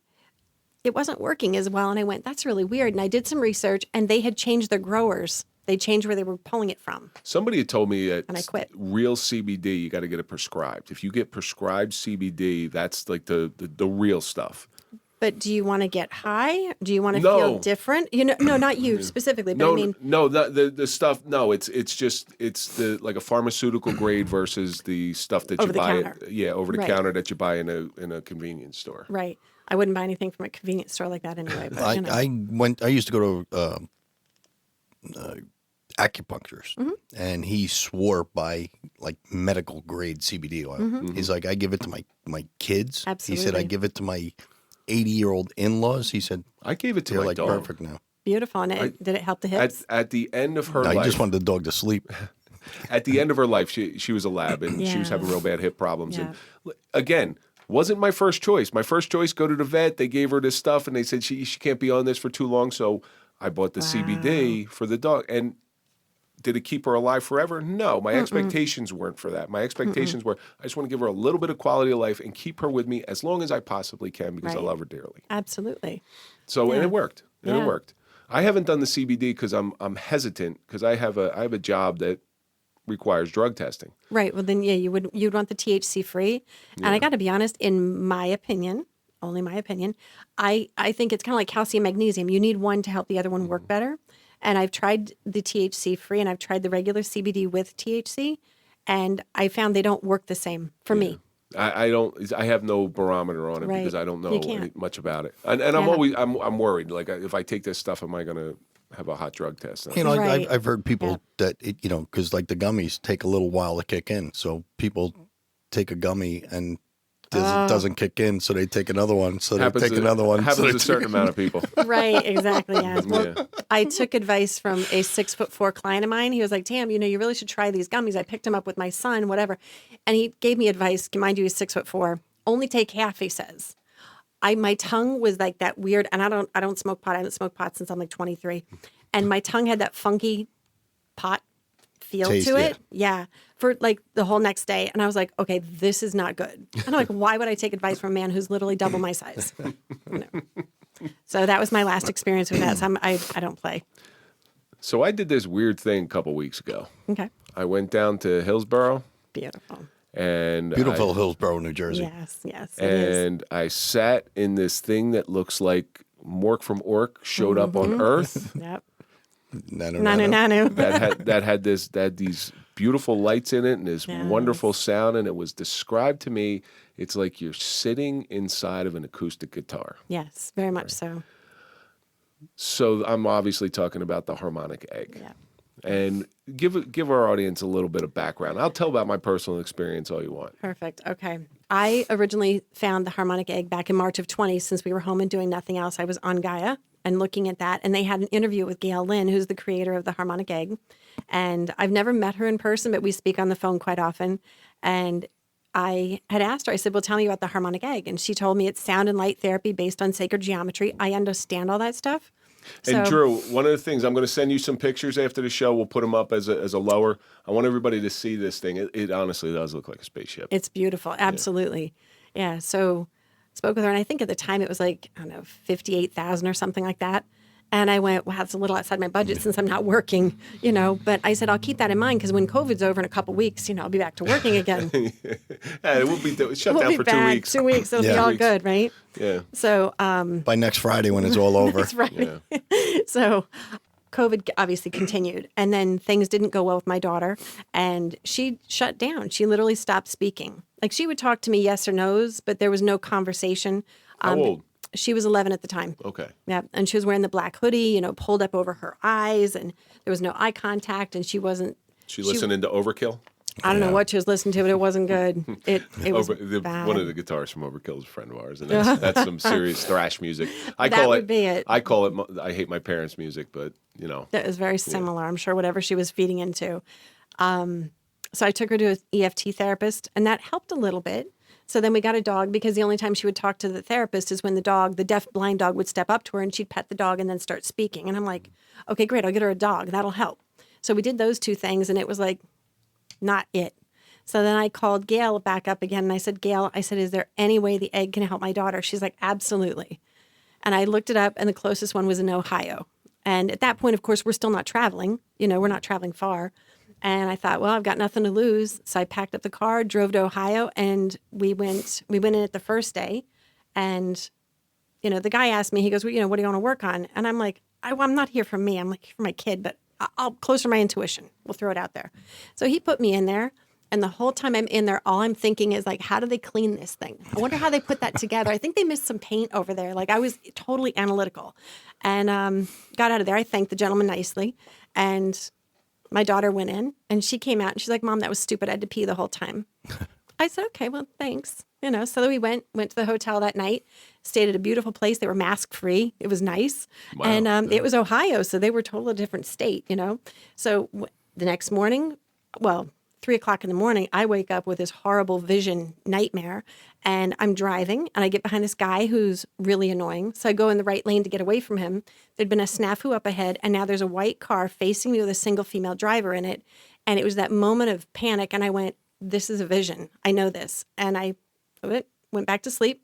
it wasn't working as well, and I went, that's really weird. And I did some research, and they had changed their growers. They changed where they were pulling it from. Somebody had told me that And I quit. real CBD, you got to get it prescribed. If you get prescribed CBD, that's like the real stuff. But do you want to get high? Do you want to No. feel different? No, not you specifically, but No, I mean, no, the stuff. No, it's the like a pharmaceutical grade versus the stuff that Over you the buy. counter. Over the Right. counter that you buy in a convenience store. right. I wouldn't buy anything from a convenience store like that anyway. But, I used to go to acupuncturist, and he swore by like medical grade CBD oil. He's like, I give it to my kids. He said, I Absolutely. give it to my 80-year-old in-laws. He said, I gave it to they're my like dog. perfect now. Beautiful. And did it help the hips? At the end of her No, he life, just wanted the dog to sleep. at the end of her life, she was a lab and she was having Yeah. real bad hip problems. Yeah. And again, wasn't my first choice. My first choice, go to the vet. They gave her this stuff and they said she can't be on this for too long. So I bought the CBD for the dog. And did it keep her alive forever? No. My expectations weren't for that. My expectations were I just want to give her a little bit of quality of life and keep her with me as long as I possibly can because I Right. love her dearly. Absolutely. So and Yeah. it worked. And Yeah. it worked. I haven't done the CBD because I'm hesitant because I have a job that requires drug testing. Right. Well, then, yeah, you'd want the THC free. And I got to be honest, in my opinion, only my opinion, I think it's kind of like calcium magnesium. You need one to help the other one work better. And I've tried the THC free and I've tried the regular CBD with THC, and I found they don't work the same for me. I have no barometer on it Right. because I don't know You can't. much about it. And I'm always I'm worried. Like if I take this stuff, am I going to have a hot drug test? You know, Right. I've heard people Yeah. that, because like the gummies take a little while to kick in. So people take a gummy and it doesn't kick in, so they take another one. So they take another one. Happens so to they a certain amount of people. Right, exactly. Yeah. Well, Yeah. I took advice from a 6'4" client of mine. He was like, Tam, you really should try these gummies. I picked them up with my son, whatever. And he gave me advice. Mind you, he's 6'4". Only take half, he says. My tongue was like that weird, and I don't smoke pot. I haven't smoked pot since I'm like 23. And my tongue had that funky pot feel Taste, to it. Yeah. For like the whole next day. And I was like, okay, this is not good. And I'm like, why would I take advice from a man who's literally double my size? No. So that was my last experience with that. So I don't play. So I did this weird thing a couple weeks ago. Okay. I went down to Hillsborough Beautiful. and Beautiful Hillsborough, New Jersey. Yes, yes. It is. and I sat in this thing that looks like Mork from Ork showed up on Earth. Yep. Nano. that had these beautiful lights in it and this Yes. wonderful sound, and it was described to me. It's like you're sitting inside of an acoustic guitar. Yes, very much so. So I'm obviously talking about the Harmonic Egg. Yeah. And give our audience a little bit of background. I'll tell about my personal experience all you want. Perfect. Okay. I originally found the Harmonic Egg back in March of 20, since we were home and doing nothing else. I was on Gaia and looking at that. And they had an interview with Gail Lynn, who's the creator of the Harmonic Egg. And I've never met her in person, but we speak on the phone quite often. And I had asked her, I said, well, tell me about the Harmonic Egg. And she told me it's sound and light therapy based on sacred geometry. I understand all that stuff. And So- Drew, one of the things, I'm going to send you some pictures after the show. We'll put them up as a lower. I want everybody to see this thing. It honestly does look like a spaceship. It's beautiful. Absolutely. Yeah. So spoke with her. And I think at the time it was like, I don't know, 58,000 or something like that. And I went, wow, it's a little outside my budget since I'm not working, But I said, I'll keep that in mind because when COVID's over in a couple weeks, I'll be back to working again. It will be shut down for 2 weeks. 2 weeks, it'll be all good, right? Yeah. So by next Friday when it's all over. Next Friday. Yeah. So COVID obviously continued, and then things didn't go well with my daughter, and she shut down. She literally stopped speaking. Like she would talk to me yes or no's, but there was no conversation. How old? She was 11 at the time. Okay. Yeah, and she was wearing the black hoodie, pulled up over her eyes, and there was no eye contact, and she wasn't. She listening to Overkill? I don't know what she was listening to, but it wasn't good. It was bad. One of the guitarists from Overkill is a friend of ours, and that's some serious thrash music. I would be it. I call it. I hate my parents' music, but that was very similar. I'm sure whatever she was feeding into. So I took her to an EFT therapist, and that helped a little bit. So then we got a dog because the only time she would talk to the therapist is when the deaf blind dog would step up to her and she'd pet the dog and then start speaking. And I'm like, okay, great, I'll get her a dog. That'll help. So we did those two things, and it was like, not it. So then I called Gail back up again, and I said, Gail, is there any way the egg can help my daughter? She's like, absolutely. And I looked it up, and the closest one was in Ohio. And at that point, of course, we're still not traveling. We're not traveling far. And I thought, well, I've got nothing to lose. So I packed up the car, drove to Ohio, and we went in it the first day. And, the guy asked me, he goes, well, what do you want to work on? And I'm like, I'm not here for me. I'm like, for my kid, but I'll closer my intuition. We'll throw it out there. So he put me in there. And the whole time I'm in there, all I'm thinking is like, how do they clean this thing? I wonder how they put that together. I think they missed some paint over there. Like I was totally analytical, and got out of there. I thanked the gentleman nicely, and my daughter went in, and she came out, and she's like, Mom, that was stupid. I had to pee the whole time. I said, okay, well, thanks. So we went to the hotel that night, stayed at a beautiful place. They were mask free. It was nice. Wow. And it was Ohio, so they were totally different state, So the next morning, 3:00 in the morning, I wake up with this horrible vision nightmare, and I'm driving, and I get behind this guy who's really annoying. So I go in the right lane to get away from him. There'd been a snafu up ahead, and now there's a white car facing me with a single female driver in it. And it was that moment of panic, and I went, this is a vision. I know this. And I went back to sleep,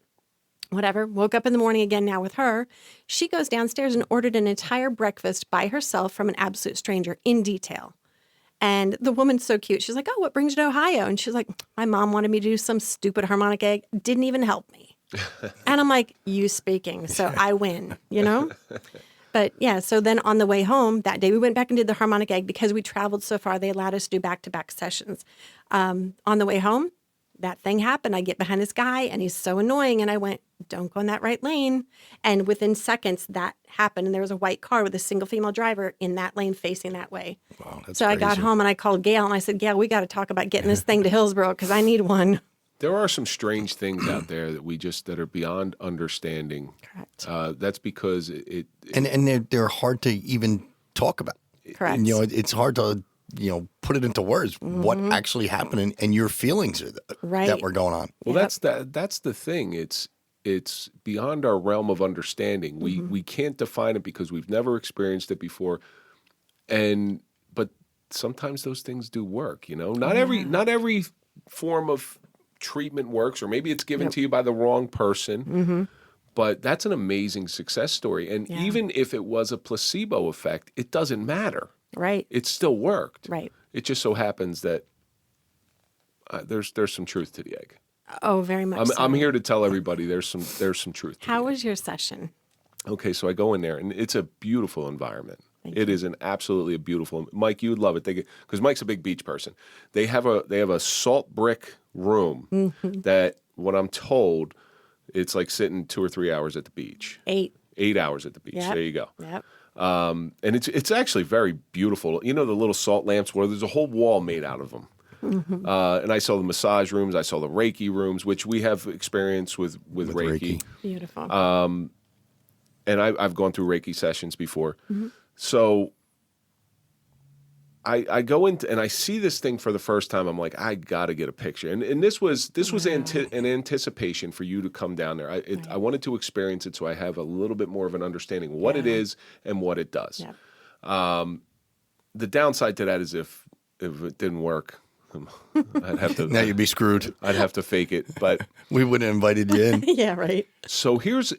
whatever, woke up in the morning again now with her. She goes downstairs and ordered an entire breakfast by herself from an absolute stranger in detail. And the woman's so cute. She's like, oh, what brings you to Ohio? And she's like, my mom wanted me to do some stupid harmonic egg. Didn't even help me. And I'm like, you speaking. So I win, But yeah, so then on the way home that day, we went back and did the harmonic egg because we traveled so far. They allowed us to do back-to-back sessions. On the way home, that thing happened. I get behind this guy, and he's so annoying. And I went, don't go in that right lane. And within seconds, that happened. And there was a white car with a single female driver in that lane facing that way. Wow, that's so crazy. I got home, and I called Gail, and I said, Gail, we got to talk about getting this thing to Hillsborough because I need one. There are some strange things out there that are beyond understanding. Correct. That's because and they're hard to even talk about. Correct. And, it's hard to put it into words. Mm-hmm. What actually happened and your feelings that were going on. Well, that's the thing. It's beyond our realm of understanding. We can't define it because we've never experienced it before. But sometimes those things do work. Not every form of treatment works, or maybe it's given to you by the wrong person. Mm-hmm. But that's an amazing success story. And even if it was a placebo effect, it doesn't matter. Right. It still worked. Right. It just so happens that there's some truth to the egg. Oh, very much. I'm here to tell everybody there's some truth. How was your session? Okay, so I go in there, and it's a beautiful environment. It is absolutely a beautiful. Mike, you would love it because Mike's a big beach person. They have a salt brick room that, what I'm told, it's like sitting 2 or 3 hours at the beach. 8 hours at the beach. Yep. There you go. Yep. And it's actually very beautiful. The little salt lamps where there's a whole wall made out of them. Mm-hmm. And I saw the massage rooms. I saw the Reiki rooms, which we have experience with Reiki. Beautiful. And I've gone through Reiki sessions before. Mm-hmm. So I go into and I see this thing for the first time. I'm like, I got to get a picture. And this was an anticipation for you to come down there. I wanted to experience it so I have a little bit more of an understanding of what it is and what it does. Yeah. The downside to that is if it didn't work, I'd have to. Now you'd be screwed. I'd have to fake it, but we wouldn't have invited you in. Yeah, right. So here's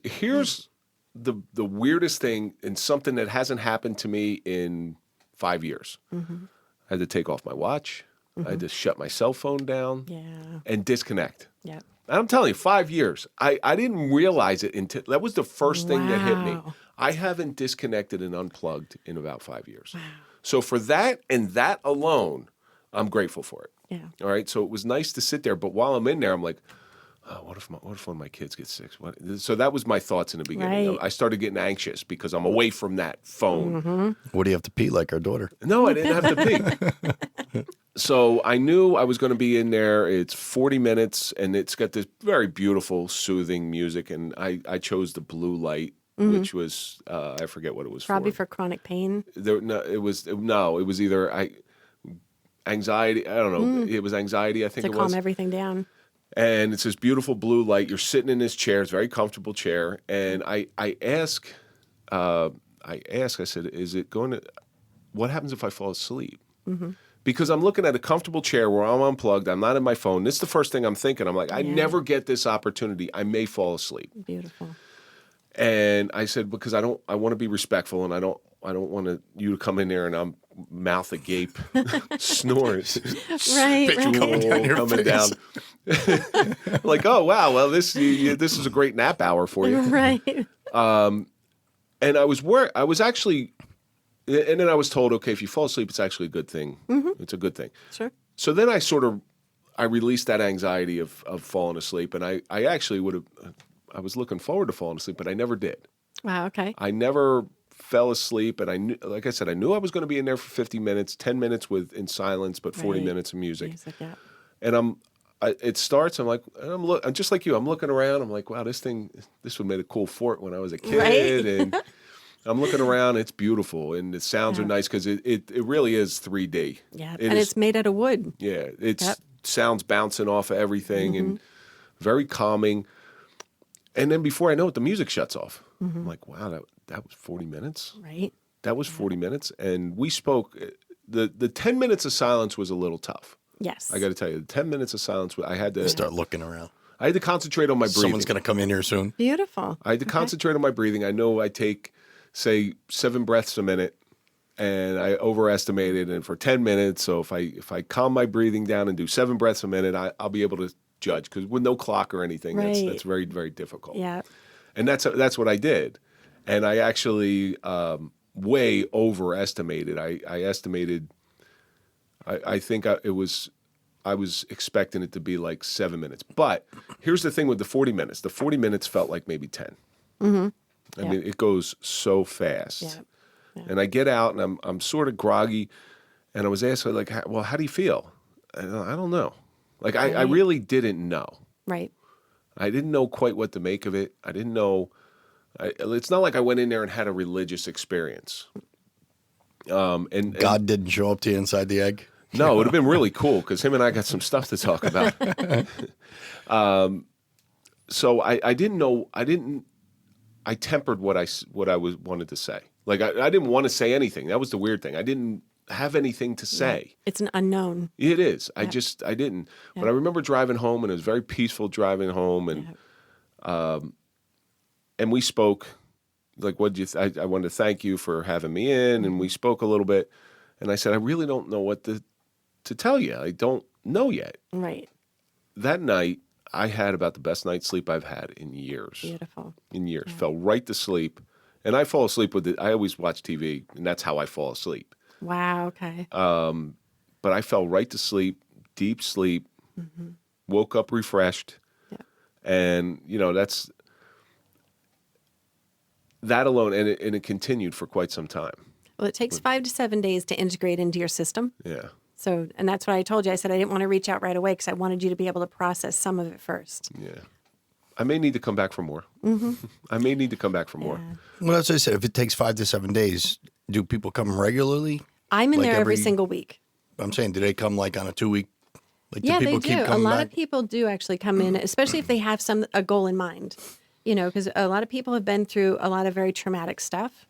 the weirdest thing, and something that hasn't happened to me in 5 years. I had to take off my watch. I had to shut my cell phone down and disconnect. Yeah. I'm telling you, 5 years. I didn't realize it until that was the first thing that hit me. I haven't disconnected and unplugged in about 5 years. Wow. So for that and that alone, I'm grateful for it. Yeah. All right. So it was nice to sit there, but while I'm in there, I'm like, oh, what if one of my kids gets sick? So that was my thoughts in the beginning. Right. I started getting anxious because I'm away from that phone. What do you have to pee like our daughter? No, I didn't have to pee. So I knew I was going to be in there. It's 40 minutes, and it's got this very beautiful, soothing music. And I chose the blue light, which was I forget what it was Probably for chronic pain. It was either anxiety. I don't know. It was anxiety. I think to it was calm everything down. And it's this beautiful blue light. You're sitting in this chair. It's a very comfortable chair. And I said, is it going to, what happens if I fall asleep? Because I'm looking at a comfortable chair where I'm unplugged. I'm not in my phone. This is the first thing I'm thinking. I'm like, I never get this opportunity. I may fall asleep. Beautiful. And I said, because I want to be respectful, and I don't want you to come in there and I'm mouth agape, snores, Right. coming down. Like, oh wow, well this is a great nap hour for you, Right. And I was actually, and then I was told, okay, if you fall asleep, it's actually a good thing. It's a good thing. Sure. So then I released that anxiety of falling asleep, and I actually I was looking forward to falling asleep, but I never did. Wow. Okay. I never fell asleep, and I knew, like I said, I knew I was going to be in there for 50 minutes, 10 minutes in silence, but 40 minutes of music. Yeah. And it starts. I'm like, I'm just like you. I'm looking around. I'm like, wow, this would make a cool fort when I was a kid. Right? And I'm looking around. It's beautiful, and the sounds are nice because it really is 3D. Yeah, it's made out of wood. Yeah, it's sounds bouncing off of everything and very calming. And then before I know it, the music shuts off. I'm like, wow, that was 40 minutes. Right. That was 40 minutes, and we spoke. The 10 minutes of silence was a little tough. Yes. I got to tell you, the 10 minutes of silence, I had to Start looking around. I had to concentrate on my breathing. Someone's going to come in here soon. Beautiful. I had to concentrate on my breathing. I know I take, say, 7 breaths a minute, and I overestimated. And for 10 minutes, so if I calm my breathing down and do 7 breaths a minute, I'll be able to judge, because with no clock or anything, that's very, very difficult. Yeah. And that's what I did, and I actually way overestimated. I estimated. I think I was expecting it to be like 7 minutes, but here's the thing with the 40 minutes. The 40 minutes felt like maybe 10. I mean, it goes so fast. Yeah. And I get out and I'm sort of groggy, and I was asked like, well, how do you feel? And I don't know. Like I really didn't know. Right. I didn't know quite what to make of it. I didn't know. It's not like I went in there and had a religious experience. And God didn't show up to you inside the egg? No, it would have been really cool, because him and I got some stuff to talk about. So I didn't know. I tempered what I wanted to say. Like I didn't want to say anything. That was the weird thing. I didn't have anything to say. It's an unknown. It is. I didn't. Yeah. But I remember driving home, and it was very peaceful driving home, and we spoke. Like, what did you? I wanted to thank you for having me in, and we spoke a little bit. And I said, I really don't know what to tell you. I don't know yet. Right. That night, I had about the best night's sleep I've had in years. Beautiful. In years. Yeah. Fell right to sleep. And I fall asleep with it. I always watch TV, and that's how I fall asleep. Wow, okay. But I fell right to sleep, deep sleep, woke up refreshed. Yeah. And, that's that alone, and it continued for quite some time. Well, it takes 5 to 7 days to integrate into your system. Yeah. So, and that's what I told you. I said I didn't want to reach out right away because I wanted you to be able to process some of it first. Yeah. I may need to come back for more. I may need to come back for more. Well, as I said, if it takes 5 to 7 days, do people come regularly? I'm in there every single week. I'm saying, do they come like on a 2-week? Like, yeah, do people they do. Keep a lot back? of people do actually come in, especially if they have a goal in mind. Because a lot of people have been through a lot of very traumatic stuff.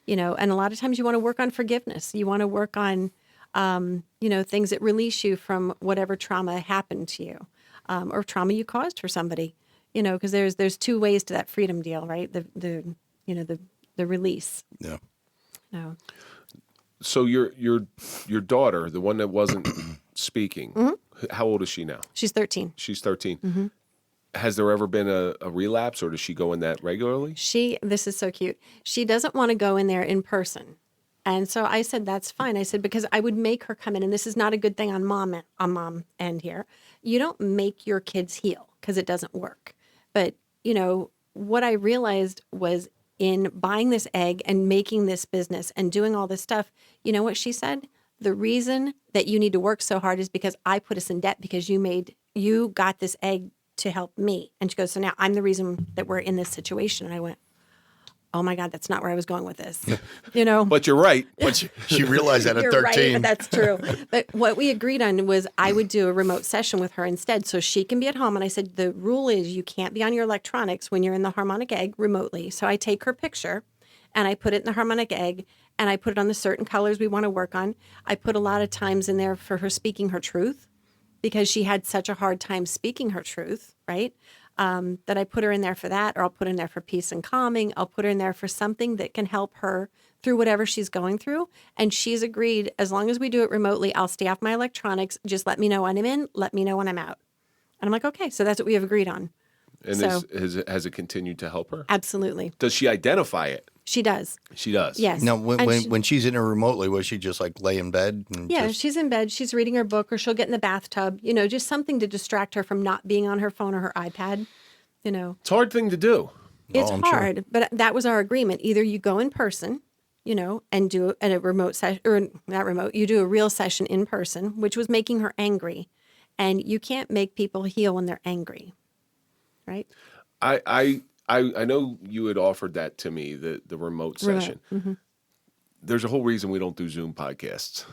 And a lot of times you want to work on forgiveness. You want to work on, things that release you from whatever trauma happened to you, or trauma you caused for somebody. Because there's 2 ways to that freedom deal, right? The the release. Yeah. No. So your daughter, the one that wasn't speaking, how old is she now? She's 13. She's 13. Has there ever been a relapse, or does she go in that regularly? This is so cute. She doesn't want to go in there in person. And so I said, that's fine. I said, because I would make her come in, and this is not a good thing on mom end here. You don't make your kids heal because it doesn't work. But, what I realized was in buying this egg and making this business and doing all this stuff, you know what she said? The reason that you need to work so hard is because I put us in debt because you got this egg to help me. And she goes, so now I'm the reason that we're in this situation. And I went, oh my God, that's not where I was going with this. But you're right. But she realized that at You're 13. right, that's true. But what we agreed on was I would do a remote session with her instead so she can be at home. And I said, the rule is you can't be on your electronics when you're in the Harmonic Egg remotely. So I take her picture and I put it in the Harmonic Egg and I put it on the certain colors we want to work on. I put a lot of times in there for her speaking her truth because she had such a hard time speaking her truth, right? That I put her in there for that, or I'll put her in there for peace and calming. I'll put her in there for something that can help her through whatever she's going through. And she's agreed, as long as we do it remotely, I'll stay off my electronics. Just let me know when I'm in, let me know when I'm out. And I'm like, okay, so that's what we have agreed on. And has it continued to help her? Absolutely. Does she identify it? She does. She does. Yes. Now, when she's in her remotely, was she just like lay in bed? And She's in bed. She's reading her book, or she'll get in the bathtub. Just something to distract her from not being on her phone or her iPad. It's a hard thing to do. It's hard, but that was our agreement. Either you go in person, and do a remote session, or not remote. You do a real session in person, which was making her angry, and you can't make people heal when they're angry, right? I know you had offered that to me, the remote session. Mm-hmm. There's a whole reason we don't do Zoom podcasts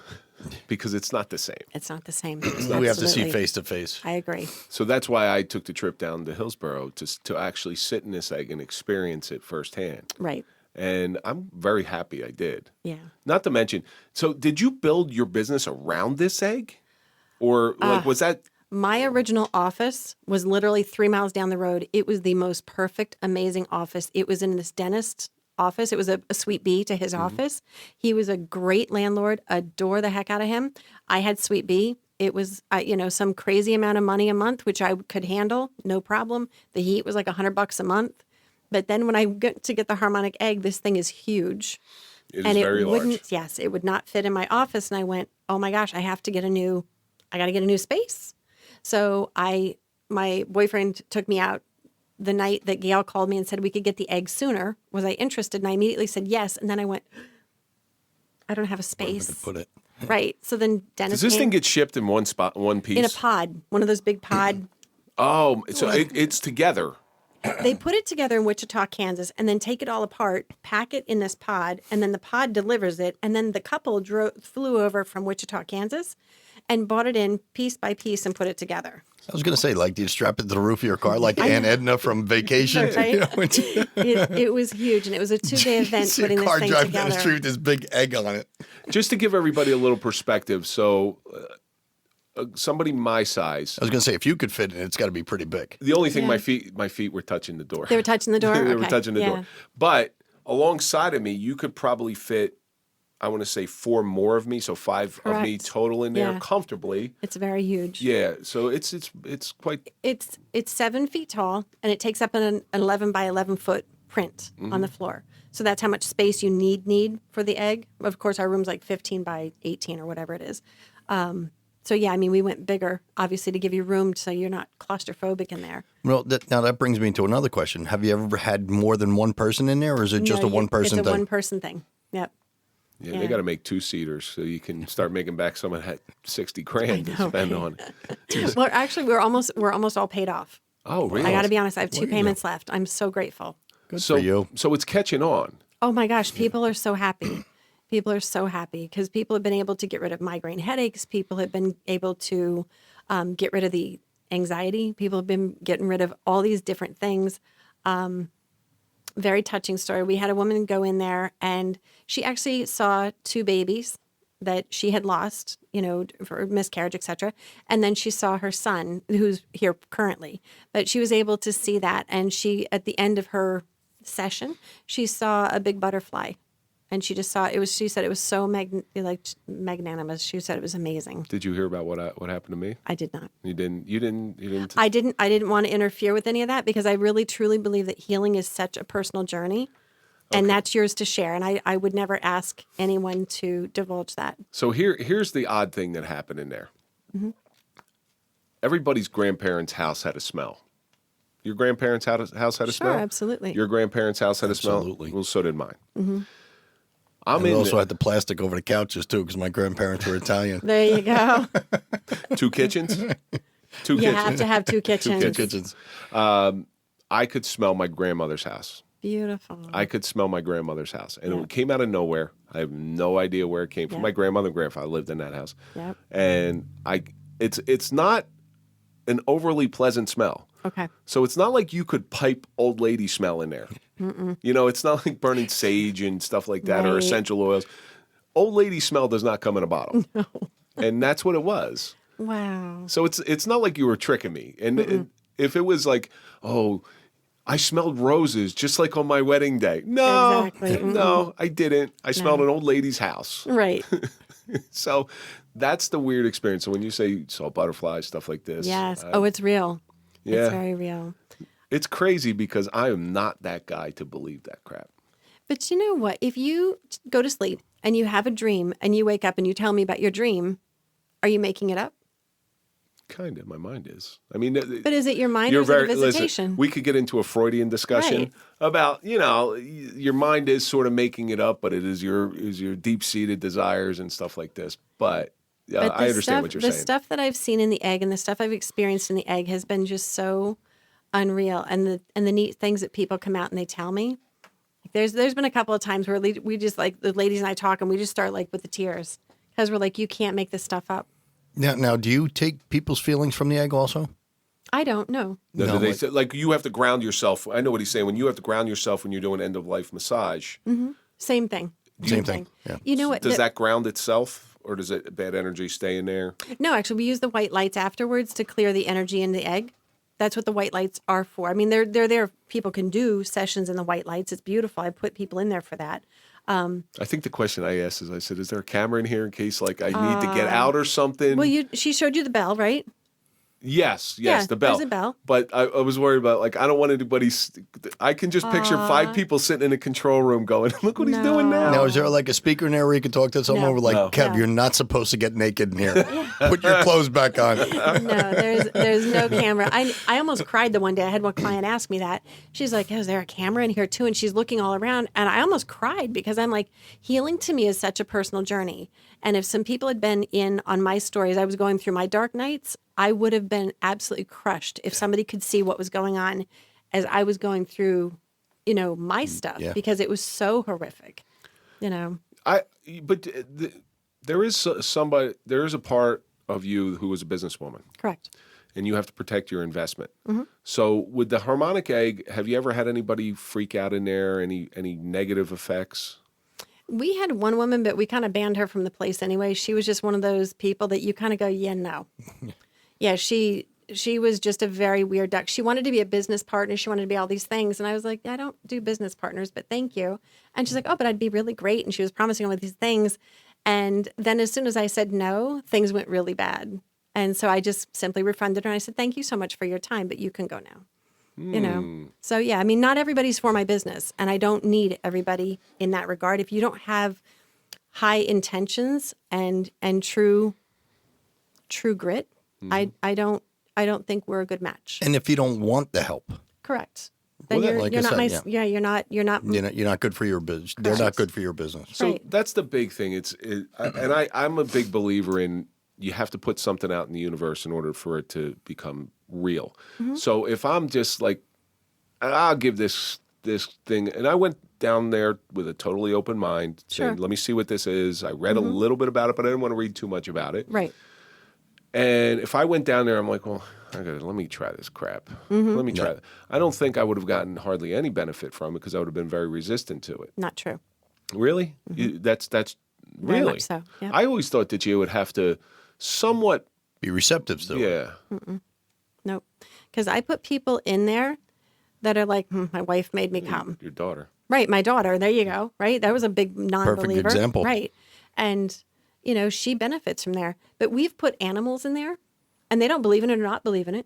because it's not the same. It's not the same. We have to see face to face. I agree. So that's why I took the trip down to Hillsborough to actually sit in this egg and experience it firsthand. Right. And I'm very happy I did. Yeah. Not to mention, so did you build your business around this egg? Or was that... My original office was literally 3 miles down the road. It was the most perfect, amazing office. It was in this dentist's office. It was a suite B to his office. He was a great landlord, adore the heck out of him. I had suite B. It was, some crazy amount of money a month, which I could handle, no problem. The heat was like $100 a month. But then when I get to get the Harmonic Egg, this thing is huge. It is very large. Yes, it would not fit in my office. And I went, oh my gosh, I got to get a new space. So my boyfriend took me out the night that Gail called me and said we could get the egg sooner. Was I interested? And I immediately said yes. And then I went, I don't have a space. Where to put it. Right. So then Dennis Does this thing get shipped in one spot, one piece? in a pod, one of those big pod. Oh, so it's together. They put it together in Wichita, Kansas, and then take it all apart, pack it in this pod, and then the pod delivers it. And then the couple flew over from Wichita, Kansas, and bought it in piece by piece and put it together. I was going to say, do you strap it to the roof of your car like Aunt Edna from Vacation? Right? It was huge, and it was a 2-day event putting this thing drive together. down the street with this big egg on it. Just to give everybody a little perspective, so somebody my size. I was going to say, if you could fit in it, it's got to be pretty big. The only thing my feet were touching the door. They were touching the door? They were Okay. touching the door. But alongside of me, you could probably fit, I want to say 4 more of me, so 5 of me Correct. total in there Yeah. comfortably. It's very huge. Yeah, so it's quite. It's 7 feet tall, and it takes up an 11 by 11 foot print on the floor. So that's how much space you need for the egg. Of course, our room's like 15 by 18 or whatever it is. So yeah, I mean, we went bigger, obviously, to give you room so you're not claustrophobic in there. Well, now that brings me to another question. Have you ever had more than one person in there, or is it just a one-person It's a thing? one-person thing. Yep. Yeah, they got to make 2-seaters so you can start making back some of that $60,000 to spend on it. Well, actually, we're almost all paid off. Oh, really? I got to be honest. I have 2 Well, payments left. I'm so grateful. Good so, for you. So it's catching on. Oh my gosh, people are so happy. People are so happy because people have been able to get rid of migraine headaches. People have been able to get rid of the anxiety. People have been getting rid of all these different things. Very touching story. We had a woman go in there and she actually saw 2 babies that she had lost, for miscarriage, etc. And then she saw her son, who's here currently. But she was able to see that. And she, at the end of session, she saw a big butterfly. And she just saw it was. She said it was so magnanimous. She said it was amazing. Did you hear about what happened to me? I did not. You didn't. I didn't want to interfere with any of that because I really truly believe that healing is such a personal journey, and that's yours to share. And I would never ask anyone to divulge that. So here's the odd thing that happened in there. Mm-hmm. Everybody's grandparents' house had a smell. Your grandparents' house had a smell? Sure, absolutely. Your grandparents' house had a smell? Absolutely. Well, so did mine. Mm-hmm. We also had the plastic over the couches, too, because my grandparents were Italian. There you go. 2 kitchens? Two you kitchens. have to have 2 kitchens. 2 kitchens. I could smell my grandmother's house. Beautiful. I could smell my grandmother's house. And it came out of nowhere. I have no idea where it came from. My grandmother and grandfather lived in that house. Yep. And it's not an overly pleasant smell. Okay. So it's not like you could pipe old lady smell in there. Mm-mm. You know, it's not like burning sage and stuff like that or essential oils. Old lady smell does not come in a bottle. No. And that's what it was. Wow. So it's not like you were tricking me. And if it was like, oh, I smelled roses just like on my wedding day. No, exactly. No, I didn't. I smelled an old lady's house. Right. So that's the weird experience. So when you say you saw butterflies, stuff like this. Yes. It's real. Yeah. It's very real. It's crazy because I am not that guy to believe that crap. But you know what? If you go to sleep and you have a dream and you wake up and you tell me about your dream, are you making it up? Kind of. My mind is. I mean, but is it your mind or is it a visitation? Listen, we could get into a Freudian discussion about, your mind is sort of making it up, but it is your deep-seated desires and stuff like this. But I understand what you're saying. The stuff that I've seen in the egg and the stuff I've experienced in the egg has been just so unreal. And the neat things that people come out and they tell me. There's been a couple of times where we just like the ladies and I talk and we just start like with the tears because we're like, you can't make this stuff up. Now, do you take people's feelings from the egg also? I don't know. No, they say, like you have to ground yourself. I know what he's saying. When you have to ground yourself when you're doing end of life massage. Mm-hmm. Same thing. Same thing. Yeah. You know what? Does that ground itself, or does it bad energy stay in there? No, actually, we use the white lights afterwards to clear the energy in the egg. That's what the white lights are for. I mean, they're there. People can do sessions in the white lights. It's beautiful. I put people in there for that. I think the question I asked is, I said, is there a camera in here in case like I need to get out or something? Well, she showed you the bell, right? Yes, Yeah, the bell. there's a bell. But I was worried about, like, I don't want anybody. I can just picture 5 people sitting in a control room going, look what he's doing now. Now, is there like a speaker in there where you can talk to someone over like, Kev, you're not supposed to get naked in here. Put your clothes back on. No, there's no camera. I almost cried the one day. I had one client ask me that. She's like, is there a camera in here too? And she's looking all around. And I almost cried because I'm like, healing to me is such a personal journey. And if some people had been in on my stories, I was going through my dark nights, I would have been absolutely crushed if somebody could see what was going on as I was going through, my stuff because it was so horrific, But there is a part of you who is a businesswoman. Correct. And you have to protect your investment. Mm-hmm. So with the Harmonic Egg, have you ever had anybody freak out in there? Any negative effects? We had one woman, but we kind of banned her from the place anyway. She was just one of those people that you kind of go, no. Yeah, she was just a very weird duck. She wanted to be a business partner. She wanted to be all these things. And I was like, I don't do business partners, but thank you. And she's like, oh, but I'd be really great. And she was promising all of these things. And then as soon as I said no, things went really bad. And so I just simply refunded her. And I said, thank you so much for your time, but you can go now. So yeah, I mean, not everybody's for my business, and I don't need everybody in that regard. If you don't have high intentions and true grit, I don't think we're a good match. And if you don't want the help, correct. Then you're not you're not good for your business. They're not good for your business. So that's the big thing. I'm a big believer in you have to put something out in the universe in order for it to become real. Mm-hmm. So if I'm just like, I'll give this thing, and I went down there with a totally open mind, saying, let me see what this is. I read a little bit about it, but I didn't want to read too much about it. Right. And if I went down there, I'm like, well, let me try this crap. Mm-hmm. Let me try it. I don't think I would have gotten hardly any benefit from it because I would have been very resistant to it. Not true. Really? Mm-hmm. That's really? Very much so. Yeah. I always thought that you would have to somewhat be receptive still. Yeah. Nope. Because I put people in there that are like, my wife made me come. Your daughter. Right, my daughter. There you go. Right, that was a big non-believer. Perfect example. Right, and she benefits from there. But we've put animals in there, and they don't believe in it or not believe in it.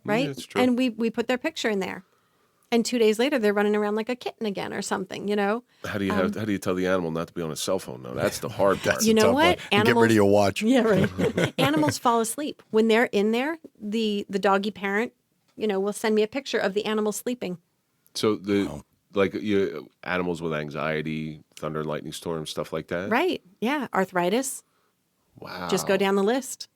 Right, that's true. and we put their picture in there, and 2 days later they're running around like a kitten again or something. How do you tell the animal not to be on a cell phone? No, that's the hard part. You know what? Get rid of your watch. Yeah, right. Animals fall asleep when they're in there. The doggy parent, will send me a picture of the animal sleeping. So animals with anxiety, thunder and lightning storms, stuff like that. Right. Yeah. Arthritis. Wow. Just go down the list.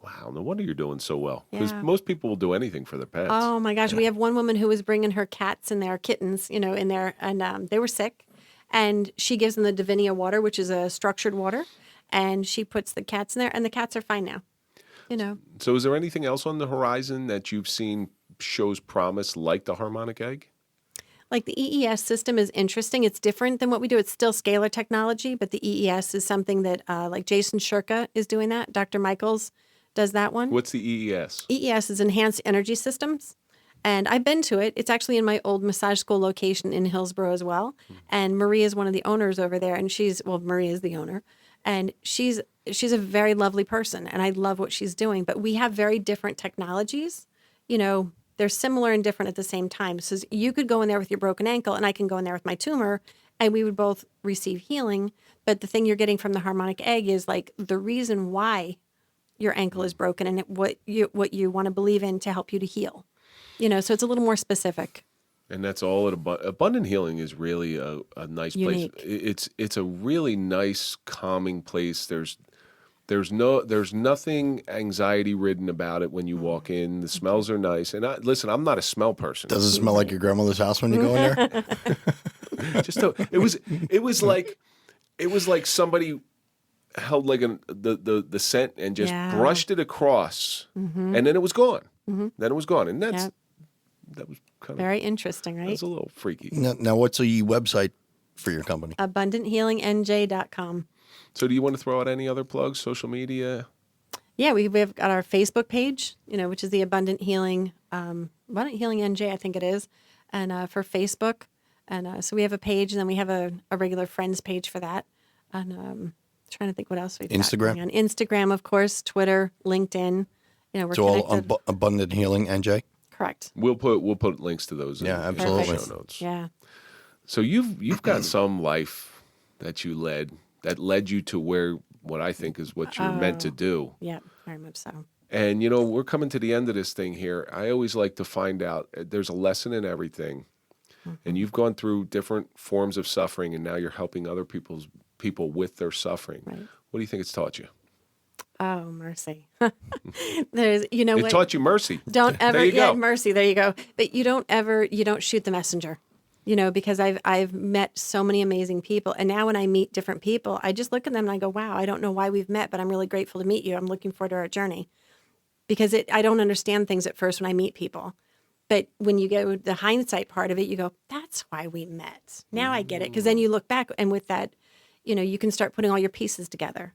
Wow. No wonder you're doing so well. Because Yeah. most people will do anything for their pets. Oh my gosh. We have one woman who was bringing her cats and their kittens, in there, and they were sick. And she gives them the Divinia water, which is a structured water. And she puts the cats in there, and the cats are fine now. So is there anything else on the horizon that you've seen shows promise like the Harmonic Egg? Like the EES system is interesting. It's different than what we do. It's still scalar technology, but the EES is something that like Jason Shurka is doing that. Dr. Michaels does that one. What's the EES? EES is Enhanced Energy Systems. And I've been to it. It's actually in my old massage school location in Hillsborough as well. And Marie is one of the owners over there. And Marie is the owner. And she's a very lovely person. And I love what she's doing. But we have very different technologies. They're similar and different at the same time. So you could go in there with your broken ankle and I can go in there with my tumor and we would both receive healing. But the thing you're getting from the Harmonic Egg is like the reason why your ankle is broken and what you want to believe in to help you to heal. So it's a little more specific. And that's all at Abundant Healing is really a nice Unique. place. It's a really nice, calming place. There's nothing anxiety ridden about it when you walk in. The smells are nice. And listen, I'm not a smell person. Does it smell like your grandmother's house when you go in there? It was like somebody held like the scent and just brushed it across, and then it was gone. Then it was gone, and that was kind of Very interesting, right? That's a little freaky. Now, what's the website for your company? AbundantHealingNJ.com. So, do you want to throw out any other plugs, social media? Yeah, we've got our Facebook page, which is the Abundant Healing NJ, I think it is, and for Facebook, and so we have a page, and then we have a regular friends page for that, and trying to think what else we've got Instagram? going on. Instagram, of course, Twitter, LinkedIn. We're It's all connected. Abundant Healing NJ. Correct. We'll put links to those. Yeah, in absolutely. the show notes. Yeah. So you've got some life that you led that led you to what I think is what you're meant to do. Yeah, very much so. And we're coming to the end of this thing here. I always like to find out there's a lesson in everything. And you've gone through different forms of suffering, and now you're helping other people with their suffering. Right. What do you think it's taught you? Oh, mercy. There's, It what? taught you mercy. Don't ever, There you go. mercy. There you go. But you don't shoot the messenger, because I've met so many amazing people. And now when I meet different people, I just look at them and I go, wow, I don't know why we've met, but I'm really grateful to meet you. I'm looking forward to our journey because I don't understand things at first when I meet people. But when you get the hindsight part of it, you go, that's why we met. Now I get it. Because then you look back and with that, you can start putting all your pieces together.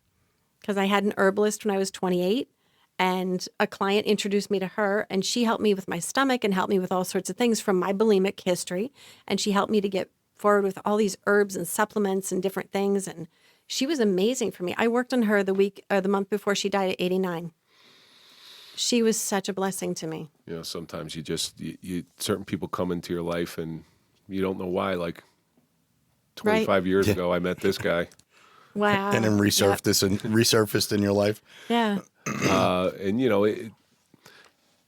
Because I had an herbalist when I was 28 and a client introduced me to her and she helped me with my stomach and helped me with all sorts of things from my bulimic history. And she helped me to get forward with all these herbs and supplements and different things. And she was amazing for me. I worked on her the month before she died at 89. She was such a blessing to me. Sometimes you certain people come into your life and you don't know why. Like 25 years ago, I met this guy. Wow. And then resurfaced in your life. Yeah.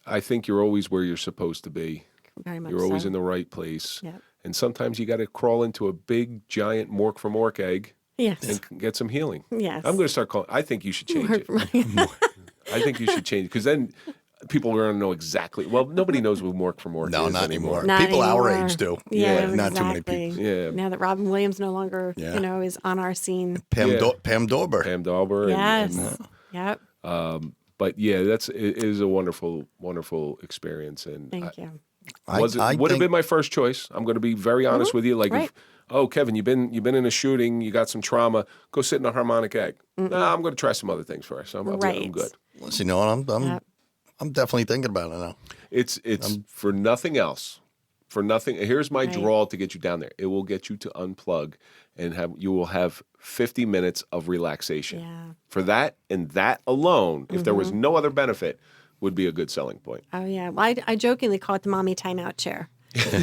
I think you're always where you're supposed to be. Very much You're always so. in the right place. Yep. And sometimes you got to crawl into a big, giant mork from orc egg Yes. and get some healing. Yes. I'm going to start calling. I think you should change it. I think you should change it because then people are going to know exactly. Well, nobody knows what mork from orc No, is not anymore. anymore. Not People our anymore. age do. Yeah, Not too many exactly. people. Yeah. Now that Robin Williams no longer, Yeah. is on our scene. Pam Yeah. Dorber. Pam Dauber. Yes. Yep. But yeah, it is a wonderful, wonderful experience. And Thank you. would have been my first choice. I'm going to be very honest with you. Like, Right. Kevin, you've been in a shooting, you got some trauma. Go sit in a Harmonic Egg. Nah, I'm going to try some other things first. I'm Right. good. Listen, I'm definitely thinking about it now. It's for nothing else. for nothing. Here's my Right. draw to get you down there. It will get you to unplug and you will have 50 minutes of relaxation. Yeah. For that and that alone, if there was no other benefit, would be a good selling point. Oh, yeah. Well, I jokingly call it the mommy timeout chair.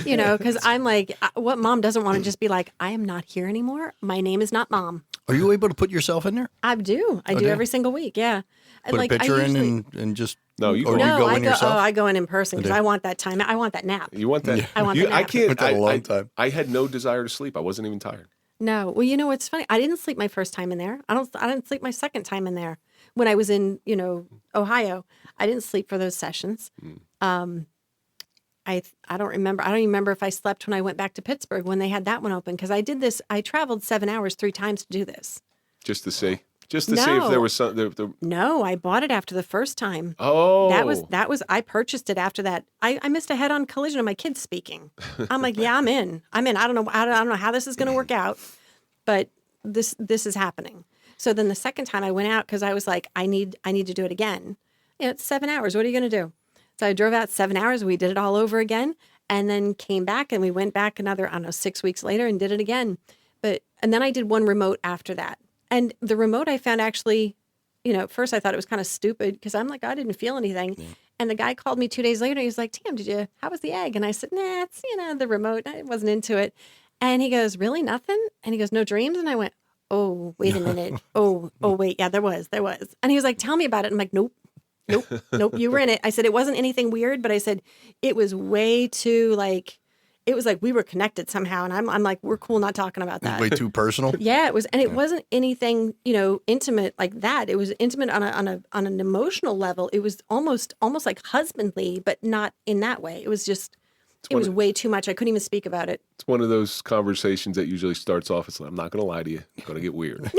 You know, because I'm like, what mom doesn't want to just be like, I am not here anymore. My name is not mom. Are you able to put yourself in there? I do. I do every single week. Yeah. And Put like, a picture I usually, in and just. No, you or go- do you No, go I in go. yourself? Oh, I go in person because I want that time. I want that nap. You want that? I want you, the I nap. can't. It's a long time. I had no desire to sleep. I wasn't even tired. No. Well, you know what's funny? I didn't sleep my first time in there. I didn't sleep my second time in there when I was in, Ohio. I didn't sleep for those sessions. I don't remember. I don't even remember if I slept when I went back to Pittsburgh when they had that one open because I did this. I traveled 7 hours 3 times to do this. Just to see. Just to see if there was some. No, I bought it after the first time. Oh. That was. I purchased it after that. I missed a head-on collision of my kids speaking. I'm like, yeah, I'm in. I don't know how this is going to work out, but this is happening. So then the second time I went out because I was like, I need to do it again. It's 7 hours. What are you going to do? So I drove out 7 hours. We did it all over again, and then came back and we went back another 6 weeks later and did it again. And then I did one remote after that. And the remote I found actually, at first I thought it was kind of stupid because I'm like, I didn't feel anything. Yeah. And the guy called me 2 days later. He was like, Tam, how was the egg? And I said, nah, it's, the remote. I wasn't into it. And he goes, really, nothing? And he goes, no dreams? And I went, oh, wait a minute. Oh, wait. Yeah, there was. And he was like, tell me about it. I'm like, nope, you were in it. I said, it wasn't anything weird, but I said, it was way too it was like we were connected somehow. And I'm like, we're cool not talking about that. Way too personal. Yeah, it was. And it wasn't anything, intimate like that. It was intimate on an emotional level. It was almost like husbandly, but not in that way. It was just, it was way too much. I couldn't even speak about it. It's one of those conversations that usually starts off as, I'm not going to lie to you. It's going to get weird.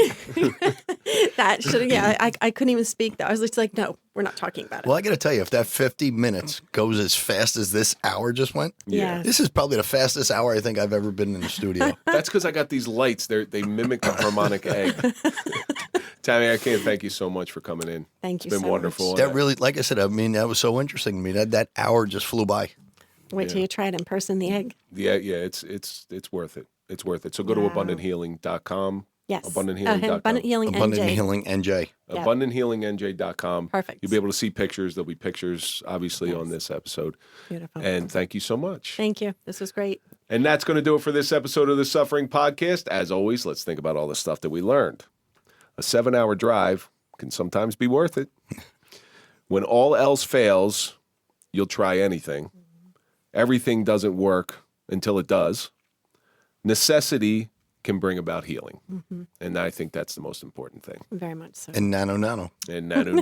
I couldn't even speak though. I was just like, no, we're not talking about it. Well, I got to tell you, if that 50 minutes goes as fast as this hour just went, Yeah. This is probably the fastest hour I think I've ever been in the studio. That's because I got these lights. They mimic the harmonic egg. Tammie, I can't thank you so much for coming in. Thank you It's been so wonderful. much. That really, like I said, that was so interesting to me. That hour just flew by. Wait till you try it in person, the egg. Yeah, it's worth it. It's worth it. So go to abundanthealing.com. Yes. Abundanthealing.com. Abundant Healing Abundant NJ. Healing NJ. Yep. abundanthealingnj.com. Perfect. You'll be able to see pictures. There'll be pictures, obviously, on this episode. Beautiful. And thank you so much. Thank you. This was great. And that's going to do it for this episode of the Suffering Podcast. As always, let's think about all the stuff that we learned. A 7-hour drive can sometimes be worth it. When all else fails, you'll try anything. Everything doesn't work until it does. Necessity can bring about healing. Mm-hmm. And I think that's the most important thing. Very much so. And nano. And nano.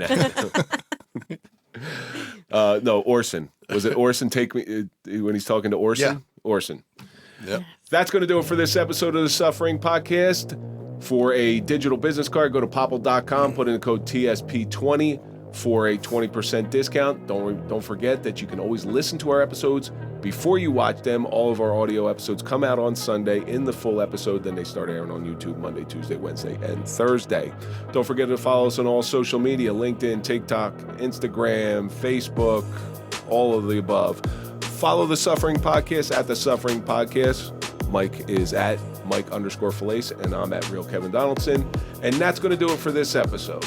No, Orson. Was it Orson take me when he's talking to Orson? Yeah. Orson. Yep. That's going to do it for this episode of the Suffering Podcast. For a digital business card, go to popple.com, put in the code TSP20 for a 20% discount. Don't forget that you can always listen to our episodes before you watch them. All of our audio episodes come out on Sunday in the full episode. Then they start airing on YouTube Monday, Tuesday, Wednesday, and Thursday. Don't forget to follow us on all social media, LinkedIn, TikTok, Instagram, Facebook, all of the above. Follow The Suffering Podcast at The Suffering Podcast. Mike is at Mike_Failace, and I'm at Real Kevin Donaldson. And that's going to do it for this episode.